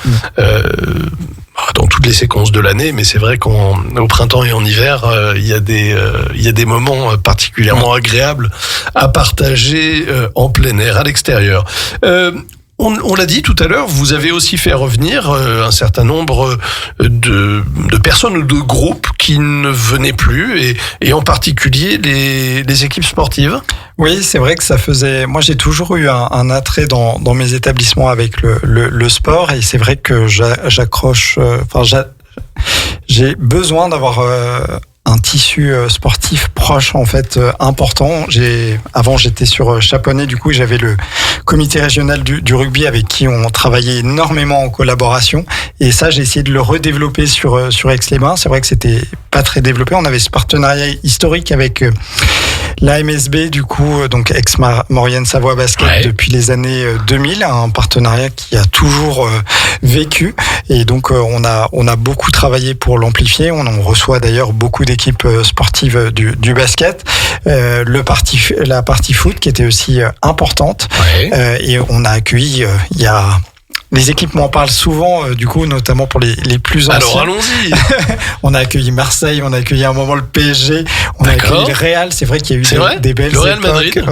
Dans toutes les séquences de l'année, mais c'est vrai qu'au printemps et en hiver, il y a des moments particulièrement agréables à partager en plein air, à l'extérieur. On l'a dit tout à l'heure, vous avez aussi fait revenir un certain nombre de personnes ou de groupes qui ne venaient plus, et en particulier les équipes sportives. Oui, c'est vrai que ça faisait... Moi, j'ai toujours eu un attrait dans mes établissements avec le sport, et c'est vrai que j'accroche... j'ai besoin d'avoir... un tissu sportif proche, en fait, important. Avant, j'étais sur Chaponnet, du coup, j'avais le comité régional du rugby avec qui on travaillait énormément en collaboration. Et ça, j'ai essayé de le redévelopper sur Aix-les-Bains. C'est vrai que c'était pas très développé. On avait ce partenariat historique avec l'AMSB, du coup, donc Aix-Maurienne Savoie Basket, depuis les années 2000, un partenariat qui a toujours vécu. Et donc, on a beaucoup travaillé pour l'amplifier. On en reçoit d'ailleurs beaucoup d'équipes sportives du basket. La partie foot qui était aussi importante. Ouais. Et on a accueilli, il y a... Les équipes m'en parlent souvent, du coup, notamment pour les plus anciens. Alors, allons-y. On a accueilli Marseille, on a accueilli à un moment le PSG, on a accueilli le Real. C'est vrai qu'il y a eu des belles le Real époques, Madrid.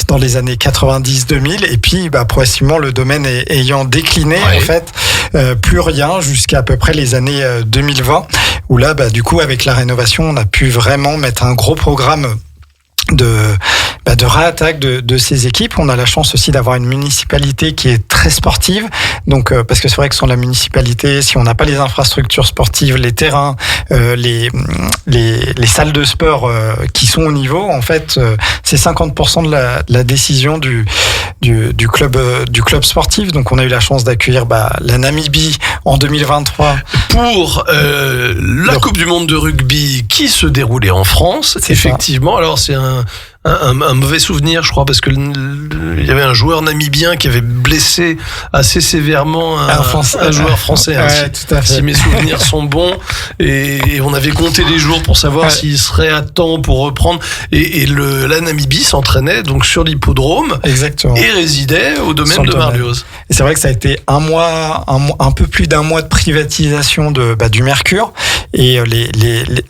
Dans les années 90-2000. Et puis, progressivement, le domaine ayant décliné, en fait, plus rien jusqu'à à peu près les années 2020, où là, du coup, avec la rénovation, on a pu vraiment mettre un gros programme de réattaque de ces équipes. On a la chance aussi d'avoir une municipalité qui est très sportive. Donc, parce que c'est vrai que sans la municipalité, si on n'a pas les infrastructures sportives, les terrains, les salles de sport qui sont au niveau, en fait, c'est 50% de la décision du club sportif. Donc, on a eu la chance d'accueillir la Namibie en 2023 pour la Coupe du Monde de rugby qui se déroulait en France. Effectivement, alors c'est un mauvais souvenir, je crois, parce que il y avait un joueur namibien qui avait blessé assez sévèrement un joueur français. Tout à fait. Si mes souvenirs sont bons, et on avait compté les jours pour savoir s'il serait à temps pour reprendre. Et la Namibie s'entraînait donc sur l'hippodrome. Exactement. Et résidait au domaine de Marlioz. Et c'est vrai que ça a été un peu plus d'un mois de privatisation du Mercure. Et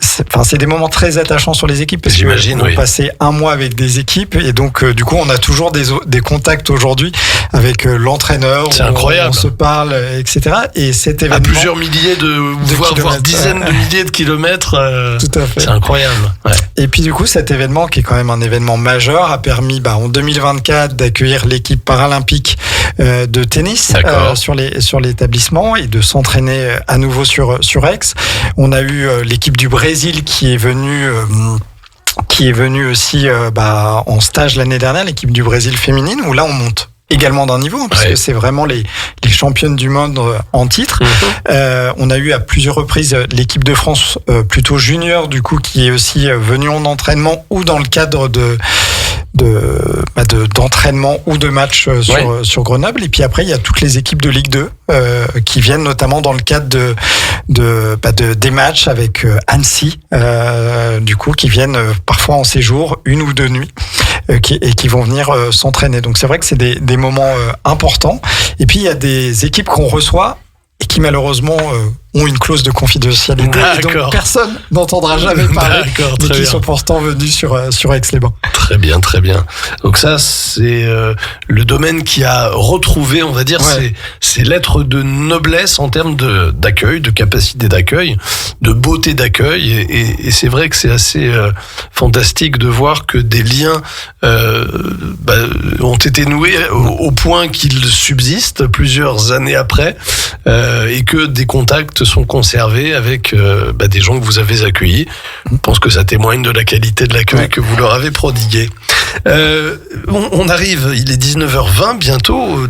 c'est des moments très attachants sur les équipes, parce qu'on passait un mois avec des équipes, et donc du coup on a toujours des contacts aujourd'hui avec l'entraîneur. C'est incroyable. On se parle, etc. Et cet événement, à plusieurs milliers voire dizaines de milliers de kilomètres. Tout à fait. C'est incroyable. Ouais. Et puis du coup, cet événement, qui est quand même un événement majeur, a permis en 2024 d'accueillir l'équipe paralympique de tennis sur l'établissement, et de s'entraîner à nouveau sur Aix. On a eu l'équipe du Brésil qui est venue aussi en stage l'année dernière, l'équipe du Brésil féminine, où là on monte également d'un niveau, parce que c'est vraiment les championnes du monde en titre. On a eu à plusieurs reprises l'équipe de France plutôt junior, du coup, qui est aussi venue en entraînement ou dans le cadre d'entraînement ou de match sur Grenoble. Et puis après, il y a toutes les équipes de Ligue 2 qui viennent notamment dans le cadre des matchs avec Annecy, du coup, qui viennent parfois en séjour, 1 ou 2 nuits, et qui vont venir s'entraîner. Donc c'est vrai que c'est des moments importants. Et puis il y a des équipes qu'on reçoit et qui malheureusement ont une clause de confidentialité. Et D'accord. donc personne n'entendra jamais parler, D'accord, mais très qui bien. sont pourtant venus sur Aix-les-Bains. Très bien, très bien. Donc ça, c'est le domaine qui a retrouvé, on va dire, Ouais. ses lettres de noblesse en termes d'accueil, de capacité d'accueil, de beauté d'accueil. Et c'est vrai que c'est assez fantastique de voir que des liens ont été noués au point qu'ils subsistent plusieurs années après et que des contacts sont conservés avec des gens que vous avez accueillis. Je pense que ça témoigne de la qualité de l'accueil que vous leur avez prodigué. On arrive, il est 19h20 bientôt,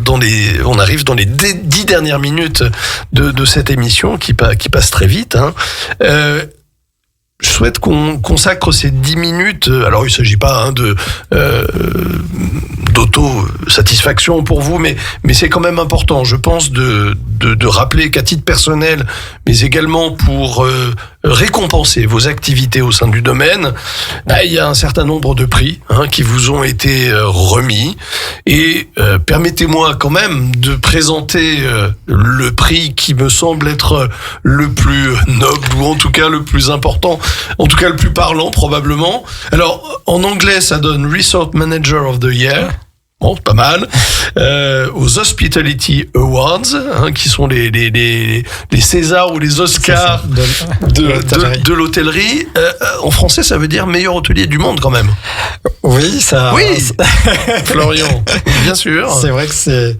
on arrive dans les 10 dernières minutes de cette émission qui passe très vite. Hein. Je souhaite qu'on consacre ces 10 minutes. Alors, il ne s'agit pas d'auto-satisfaction pour vous, mais c'est quand même important, je pense, de rappeler qu'à titre personnel, mais également pour récompenser vos activités au sein du domaine, il y a un certain nombre de prix qui vous ont été remis. Et permettez-moi quand même de présenter le prix qui me semble être le plus noble, ou en tout cas le plus important, en tout cas le plus parlant probablement. Alors, en anglais, ça donne Resort Manager of the Year. Bon, pas mal. Aux Hospitality Awards, qui sont les Césars ou les Oscars de l'hôtellerie. En français, ça veut dire meilleur hôtelier du monde quand même. Oui, ça. Oui, Florian, bien sûr. C'est vrai que c'est.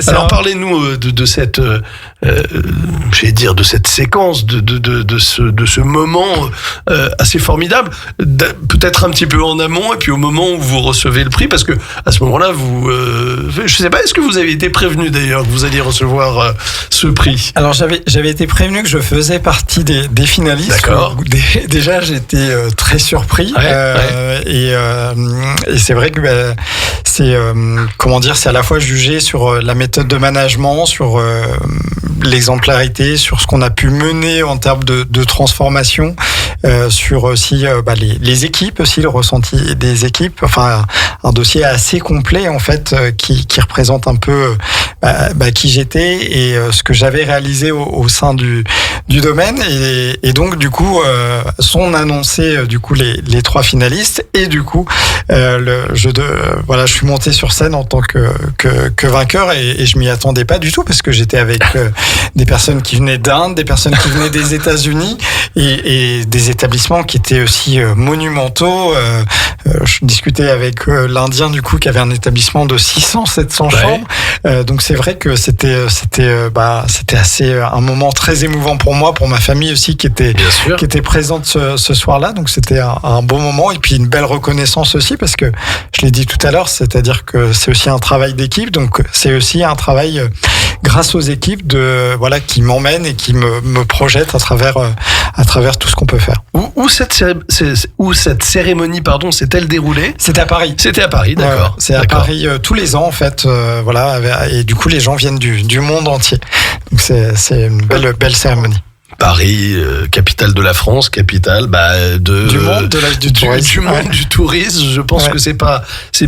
Alors parlez-nous de cette, j'allais dire, de cette séquence, de ce moment assez formidable, peut-être un petit peu en amont et puis au moment où vous recevez le prix, parce que à ce moment-là, je sais pas, est-ce que vous avez été prévenu d'ailleurs que vous alliez recevoir ce prix? Alors j'avais été prévenu que je faisais partie des finalistes. D'accord. Déjà j'étais très surpris. Et c'est vrai que c'est comment dire, c'est à la fois jugé sur la méthode de management, sur l'exemplarité, sur ce qu'on a pu mener en termes de transformation, sur aussi les équipes aussi, le ressenti des équipes. Enfin, un dossier assez complet en fait qui représente un peu qui j'étais et ce que j'avais réalisé au sein du domaine. Et donc du coup sont annoncés du coup les 3 finalistes et du coup je suis monté sur scène en tant que vainqueur et je m'y attendais pas du tout parce que j'étais avec des personnes qui venaient d'Inde, des personnes qui venaient des États-Unis et des établissements qui étaient aussi monumentaux. Je discutais avec l'Indien du coup qui avait un établissement de 600-700 chambres. Donc c'est vrai que c'était assez un moment très émouvant pour moi, pour ma famille aussi qui était présente ce soir-là. Donc c'était un beau moment et puis une belle reconnaissance aussi parce que je l'ai dit tout à l'heure, c'est-à-dire que c'est aussi un travail d'équipe. Donc c'est aussi un travail grâce aux équipes qui m'emmènent et qui me projettent à travers tout ce qu'on peut faire. Où cette cérémonie s'est-elle déroulée? C'était à Paris. C'était à Paris, d'accord. Ouais, c'est à Paris tous les ans en fait, et du coup les gens viennent du monde entier. Donc c'est une belle cérémonie. Paris, capitale de la France, capitale du monde, du tourisme. Du monde du tourisme. Je pense que c'est pas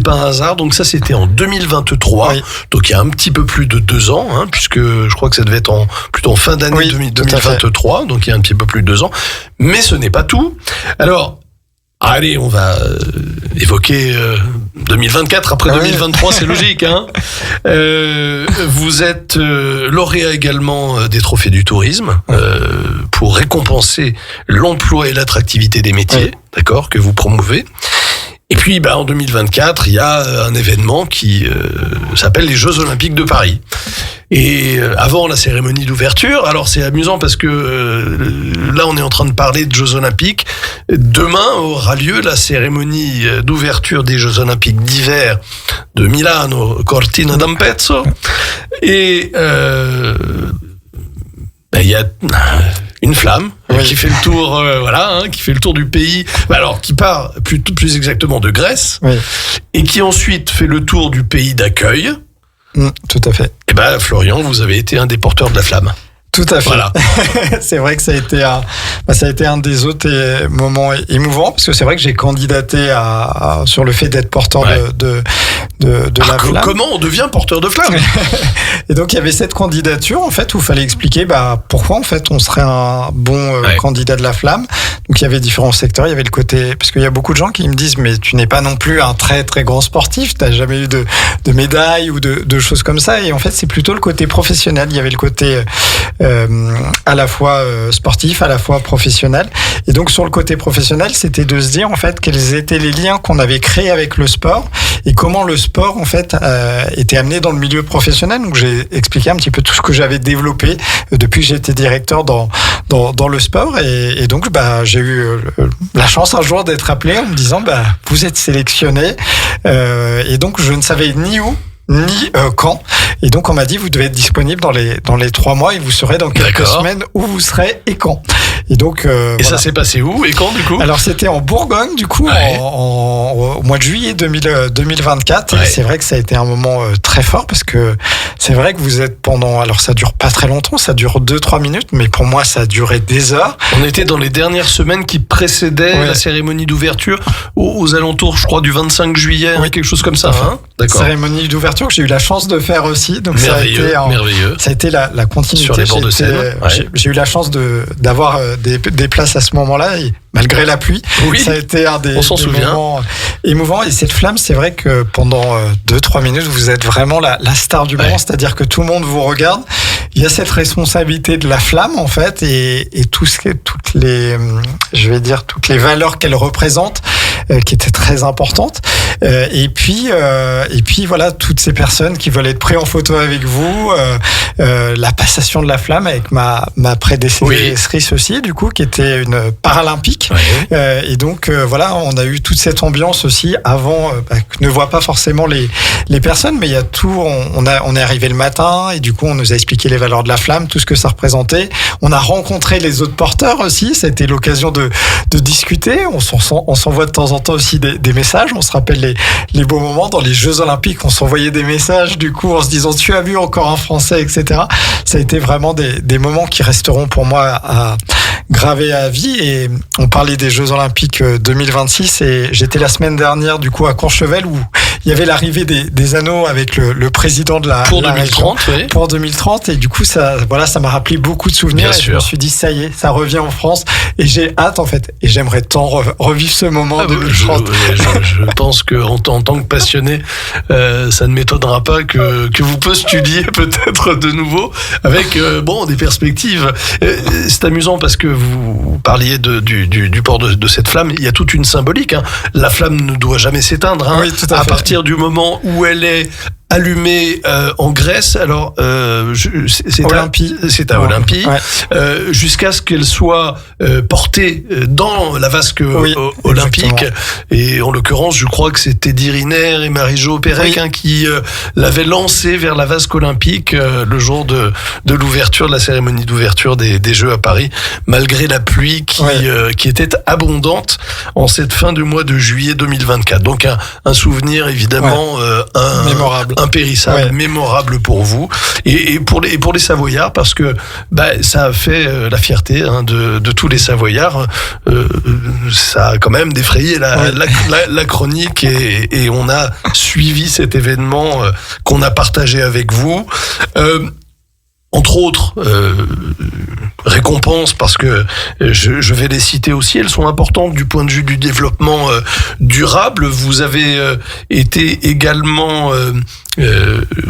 un hasard. Donc ça, c'était en 2023. Oui. Donc il y a un petit peu plus de 2 ans, puisque je crois que ça devait être plutôt en fin d'année 2023. Donc il y a un petit peu plus de 2 ans. Mais ce n'est pas tout. Alors, allez, on va évoquer 2024 après 2023, c'est logique. Vous êtes lauréat également des trophées du tourisme pour récompenser l'emploi et l'attractivité des métiers, d'accord, que vous promouvez. Et puis, en 2024, il y a un événement qui s'appelle les Jeux Olympiques de Paris. Et avant la cérémonie d'ouverture, alors c'est amusant parce que là, on est en train de parler de Jeux Olympiques. Demain aura lieu la cérémonie d'ouverture des Jeux Olympiques d'hiver de Milano Cortina d'Ampezzo. Et il y a une flamme qui fait le tour, qui fait le tour du pays. Alors, qui part plus exactement de Grèce, et qui ensuite fait le tour du pays d'accueil. Tout à fait. Et Florian, vous avez été un des porteurs de la flamme. Tout à fait. Voilà. C'est vrai que ça a été un des moments émouvants parce que c'est vrai que j'ai candidaté sur le fait d'être porteur la flamme. Comment on devient porteur de flamme? Et donc il y avait cette candidature en fait où il fallait expliquer pourquoi en fait on serait un bon candidat de la flamme. Donc il y avait différents secteurs, il y avait le côté, parce qu'il y a beaucoup de gens qui me disent mais tu n'es pas non plus un très très grand sportif, t'as jamais eu de médailles ou de choses comme ça, et en fait c'est plutôt le côté professionnel. Il y avait le côté à la fois sportif, à la fois professionnel, et donc sur le côté professionnel c'était de se dire en fait quels étaient les liens qu'on avait créés avec le sport et comment le sport en fait était amené dans le milieu professionnel. Donc j'ai expliqué un petit peu tout ce que j'avais développé depuis que j'étais directeur dans le sport, et donc j'ai eu la chance un jour d'être appelé en me disant vous êtes sélectionné, et donc je ne savais ni où ni quand, et donc on m'a dit vous devez être disponible dans les 3 mois et vous serez dans quelques semaines où vous serez et quand. Et donc ça s'est passé où et quand du coup? Alors c'était en Bourgogne du coup, au mois de juillet 2024, et c'est vrai que ça a été un moment très fort parce que c'est vrai que vous êtes alors ça dure pas très longtemps, ça dure 2-3 minutes, mais pour moi ça a duré des heures. On était dans les dernières semaines qui précédaient la cérémonie d'ouverture aux alentours, je crois, du 25 juillet, quelque chose comme ça. D'accord. Cérémonie d'ouverture que j'ai eu la chance de faire aussi, donc merveilleux. Ça a été la continuité sur les bords de Seine. J'ai eu la chance d'avoir des places à ce moment-là, et malgré la pluie, ça a été un des moments émouvants. Et cette flamme, c'est vrai que pendant 2-3 minutes, vous êtes vraiment la star du moment, c'est-à-dire que tout le monde vous regarde. Il y a cette responsabilité de la flamme en fait, et toutes les valeurs qu'elle représente, qui étaient très importantes. Et puis voilà, toutes ces personnes qui veulent être prises en photo avec vous, la passation de la flamme avec ma prédécessrice aussi, du coup, qui était une paralympique. Et donc voilà, on a eu toute cette ambiance aussi avant, que ne voient pas forcément les personnes, mais il y a tout. On est arrivé le matin et du coup on nous a expliqué les valeurs de la flamme, tout ce que ça représentait. On a rencontré les autres porteurs aussi. C'était l'occasion de discuter. On s'envoie de temps en temps aussi des messages. On se rappelle les beaux moments dans les Jeux Olympiques. On s'envoyait des messages du coup en se disant tu as vu encore un Français, etc. Ça a été vraiment des moments qui resteront pour moi gravés à vie. Et on parlait des Jeux Olympiques 2026 et j'étais la semaine dernière du coup à Courchevel où il y avait l'arrivée des anneaux avec le président de la pour 2030 région, pour 2030, et du coup ça m'a rappelé beaucoup de souvenirs. Bien et sûr. Je me suis dit ça y est, ça revient en France et j'ai hâte en fait, et j'aimerais tant revivre ce moment de 2030. Je pense que en tant que passionné, ça ne m'étonnera pas que vous postuliez peut-être de nouveau avec des perspectives. C'est amusant parce que vous parliez du port de cette flamme. Il y a toute une symbolique. La flamme ne doit jamais s'éteindre. Oui, tout à fait. Partir du moment où elle est allumée en Grèce, alors c'est à Olympie, jusqu'à ce qu'elle soit portée dans la vasque olympique. Exactement. Et en l'occurrence, je crois que c'était Teddy Riner et Marie-Jo Pérec qui l'avaient lancée vers la vasque olympique le jour de l'ouverture, de la cérémonie d'ouverture des Jeux à Paris, malgré la pluie qui était abondante en cette fin du mois de juillet 2024. Donc un souvenir évidemment mémorable. Impérissable, mémorable pour vous et pour les Savoyards, parce que ça a fait la fierté de tous les Savoyards. Ça a quand même défrayé la chronique et on a suivi cet événement qu'on a partagé avec vous. Entre autres récompenses, parce que je vais les citer aussi, elles sont importantes du point de vue du développement durable. Vous avez été également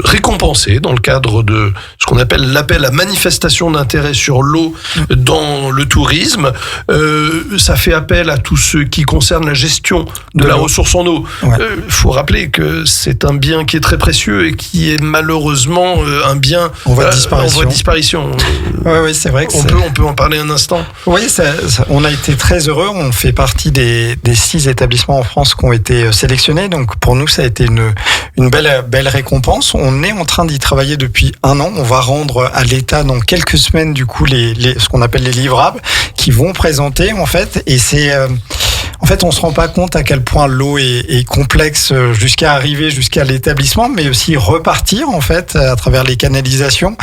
récompensé dans le cadre de ce qu'on appelle l'appel à manifestation d'intérêt sur l'eau dans le tourisme. Ça fait appel à tous ceux qui concernent la gestion de la ressource en eau. Faut rappeler que c'est un bien qui est très précieux et qui est malheureusement un bien en voie de disparition. Oui, c'est vrai que on peut en parler un instant. Oui, on a été très heureux. On fait partie des 6 établissements en France qui ont été sélectionnés. Donc pour nous, ça a été une belle récompense. On est en train d'y travailler depuis 1 an. On va rendre à l'État dans quelques semaines du coup ce qu'on appelle les livrables qui vont présenter en fait. Et c'est en fait, on se rend pas compte à quel point l'eau est complexe jusqu'à arriver jusqu'à l'établissement, mais aussi repartir en fait à travers les canalisations.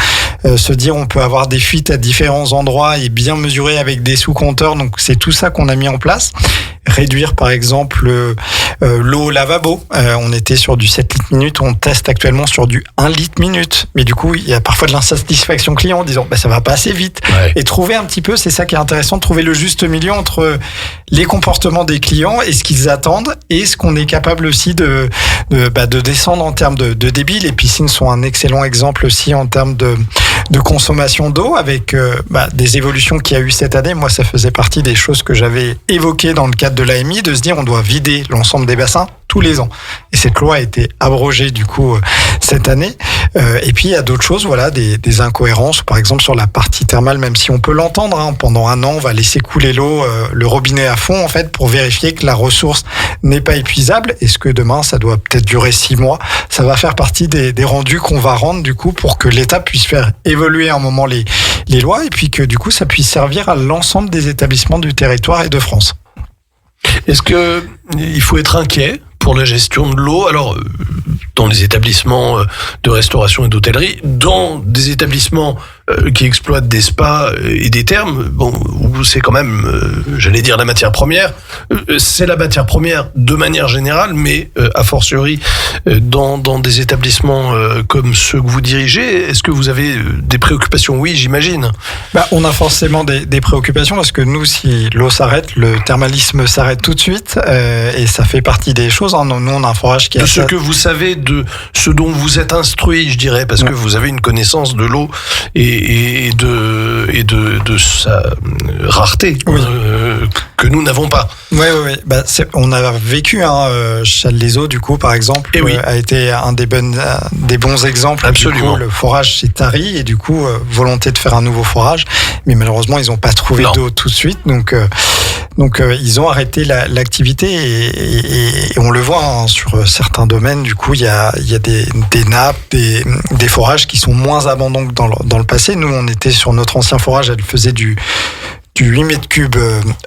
Se dire on peut avoir des fuites à différents endroits et bien mesurer avec des sous-compteurs. Donc c'est tout ça qu'on a mis en place. réduire par exemple l'eau au lavabo. On était sur du 7 litres minute, on teste actuellement sur du 1 litre minute. Mais du coup, il y a parfois de l'insatisfaction client en disant ça va pas assez vite. Ouais. Et trouver un petit peu, c'est ça qui est intéressant, de trouver le juste milieu entre les comportements des clients et ce qu'ils attendent et ce qu'on est capable aussi de descendre en termes de débit. Les piscines sont un excellent exemple aussi en termes de consommation d'eau avec des évolutions qu'il y a eu cette année. Moi, ça faisait partie des choses que j'avais évoquées dans le cadre de l'AMI, de se dire on doit vider l'ensemble des bassins tous les ans. Et cette loi a été abrogée du coup cette année. Et puis il y a d'autres choses, des incohérences. Par exemple sur la partie thermale, même si on peut l'entendre, pendant un an on va laisser couler l'eau, le robinet à fond en fait pour vérifier que la ressource n'est pas épuisable. Est-ce que demain ça doit peut-être durer 6 mois? Ça va faire partie des rendus qu'on va rendre du coup pour que l'État puisse faire évoluer un moment les lois et puis que du coup ça puisse servir à l'ensemble des établissements du territoire et de France. Est-ce que il faut être inquiet pour la gestion de l'eau? Alors, dans les établissements de restauration et d'hôtellerie, dans des établissements qui exploitent des spas et des thermes, où c'est quand même, j'allais dire la matière première, c'est la matière première de manière générale, mais a fortiori dans des établissements comme ceux que vous dirigez, est-ce que vous avez des préoccupations? Oui, j'imagine. On a forcément des préoccupations parce que nous, si l'eau s'arrête, le thermalisme s'arrête tout de suite et ça fait partie des choses. Nous, on a un forage qui de ce que vous savez, de ce dont vous êtes instruit, je dirais, parce que vous avez une connaissance de l'eau et de sa rareté que nous n'avons pas. Oui. On a vécu Challes-les-Eaux, du coup, par exemple, a été un des bons exemples. Absolument. Du coup, le forage s'est tari et du coup, volonté de faire un nouveau forage, mais malheureusement, ils n'ont pas trouvé d'eau tout de suite, donc ils ont arrêté l'activité et on le voit sur certains domaines. Du coup, il y a des nappes, des forages qui sont moins abondants que dans le passé. Nous, on était sur notre ancien forage, elle faisait du 8 mètres cubes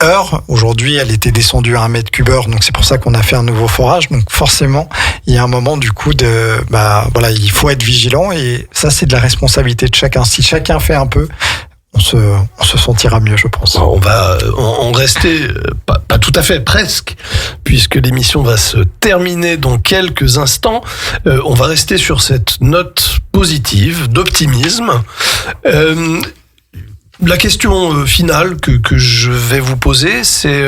heure. Aujourd'hui, elle était descendue à 1 mètre cube heure. Donc, c'est pour ça qu'on a fait un nouveau forage. Donc, forcément, il y a un moment, du coup, il faut être vigilant. Et ça, c'est de la responsabilité de chacun. Si chacun fait un peu, on se sentira mieux, je pense. On va en rester, pas tout à fait, presque, puisque l'émission va se terminer dans quelques instants. On va rester sur cette note positive, d'optimisme. La question finale que je vais vous poser, c'est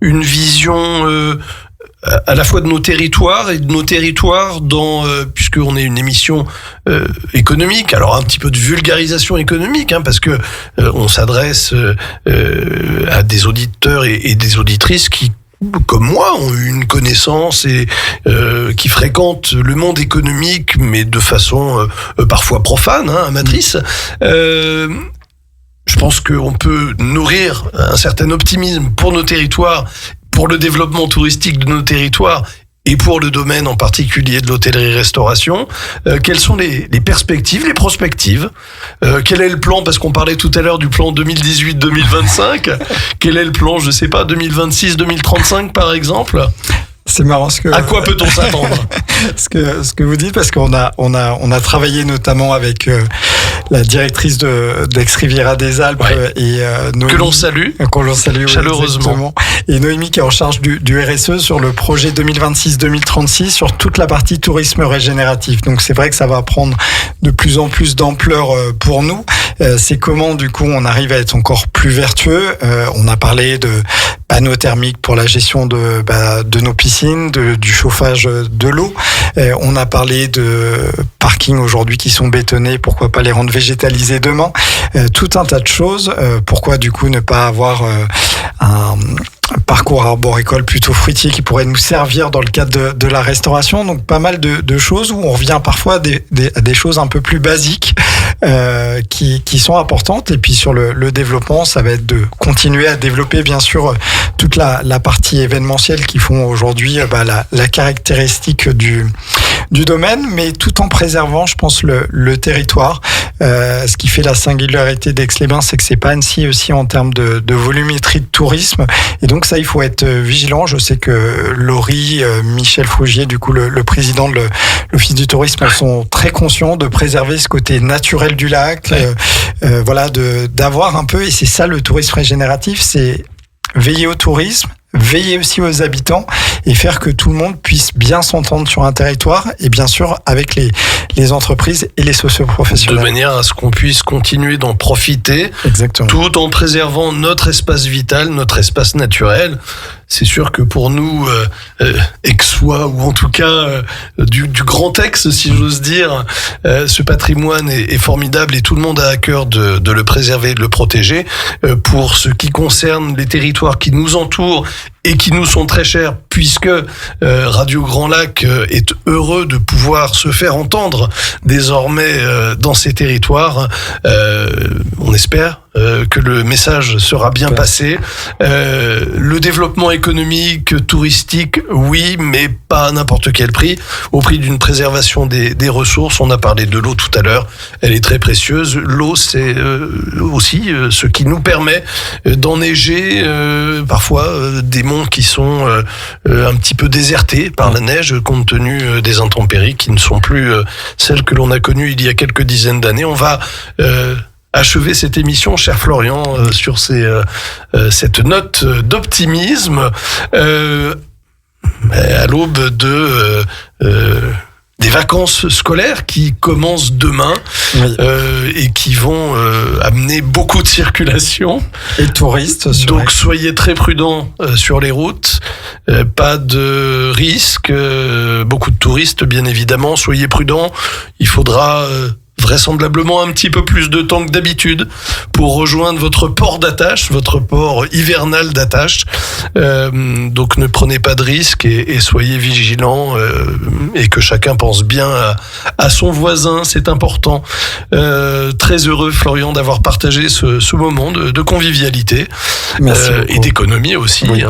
une vision à la fois de nos territoires et de nos territoires puisqu'on est une émission économique, alors un petit peu de vulgarisation économique, parce que on s'adresse à des auditeurs et des auditrices qui, comme moi, ont eu une connaissance et qui fréquentent le monde économique, mais de façon parfois profane, amatrice. Je pense qu'on peut nourrir un certain optimisme pour nos territoires, pour le développement touristique de nos territoires et pour le domaine en particulier de l'hôtellerie-restauration. Quelles sont les perspectives, les prospectives? Quel est le plan? Parce qu'on parlait tout à l'heure du plan 2018-2025. Quel est le plan, 2026-2035 par exemple? C'est marrant à quoi peut-on s'attendre? ce que vous dites, parce qu'on a travaillé notamment avec la directrice d'Aix-Riviera des Alpes et Noémie, que l'on salue chaleureusement, et Noémie qui est en charge du RSE sur le projet 2026-2036 sur toute la partie tourisme régénératif. Donc c'est vrai que ça va prendre de plus en plus d'ampleur pour nous. C'est comment du coup on arrive à être encore plus vertueux. On a parlé de panneaux thermiques pour la gestion de nos piscines, du chauffage de l'eau. On a parlé de parkings aujourd'hui qui sont bétonnés, pourquoi pas les rendre végétalisés demain. Tout un tas de choses. Pourquoi du coup ne pas avoir un parcours arboricole plutôt fruitier qui pourrait nous servir dans le cadre de la restauration. Donc pas mal de choses où on revient parfois à des choses un peu plus basiques qui sont importantes. Et puis sur le développement, ça va être de continuer à développer bien sûr toute la partie événementielle qui font aujourd'hui la caractéristique du domaine, mais tout en préservant, je pense, le territoire. Ce qui fait la singularité d'Aix-les-Bains, c'est que c'est pas Annecy aussi en termes de volumétrie de tourisme. Et donc ça, il faut être vigilant. Je sais que Laurie, Michel Frougier, du coup le président de l'Office du tourisme, sont très conscients de préserver ce côté naturel du lac, d'avoir un peu, et c'est ça le tourisme régénératif, c'est veiller au tourisme, veiller aussi aux habitants et faire que tout le monde puisse bien s'entendre sur un territoire et bien sûr avec les entreprises et les socioprofessionnels. De manière à ce qu'on puisse continuer d'en profiter. Exactement. Tout en préservant notre espace vital, notre espace naturel. C'est sûr que pour nous, Aixois, ou en tout cas du Grand Aix, si j'ose dire, ce patrimoine est formidable et tout le monde a à cœur de le préserver, de le protéger. Pour ce qui concerne les territoires qui nous entourent et qui nous sont très chers, puisque Radio Grand Lac est heureux de pouvoir se faire entendre désormais dans ces territoires. On espère que le message sera bien passé. Le développement économique, touristique, oui, mais pas à n'importe quel prix, au prix d'une préservation des ressources. On a parlé de l'eau tout à l'heure, elle est très précieuse. L'eau, c'est aussi ce qui nous permet d'enneiger parfois des monts qui sont un petit peu désertés par la neige, compte tenu des intempéries qui ne sont plus celles que l'on a connues il y a quelques dizaines d'années. On va achever cette émission, cher Florian, sur cette note d'optimisme à l'aube des vacances scolaires qui commencent demain. Oui. Et qui vont amener beaucoup de circulation. Et de touristes. Donc soyez très prudents sur les routes. Pas de risque. Beaucoup de touristes, bien évidemment. Soyez prudents. Il faudra vraisemblablement un petit peu plus de temps que d'habitude pour rejoindre votre port d'attache, votre port hivernal d'attache. Donc ne prenez pas de risques et soyez vigilants et que chacun pense bien à son voisin, c'est important. Très heureux, Florian, d'avoir partagé ce moment de convivialité et d'économie aussi. Oui.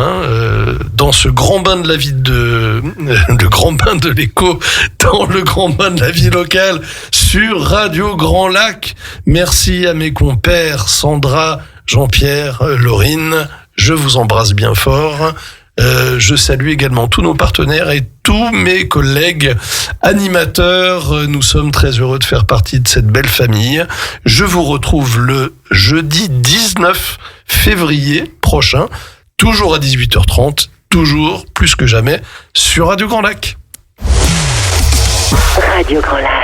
Dans ce grand bain de la vie le grand bain de l'écho, dans le grand bain de la vie locale sur Radio Grand Lac. Merci à mes compères Sandra, Jean-Pierre, Laurine. Je vous embrasse bien fort. Je salue également tous nos partenaires et tous mes collègues animateurs. Nous sommes très heureux de faire partie de cette belle famille. Je vous retrouve le jeudi 19 février prochain, toujours à 18h30, toujours plus que jamais sur Radio Grand Lac. Radio Grand Lac.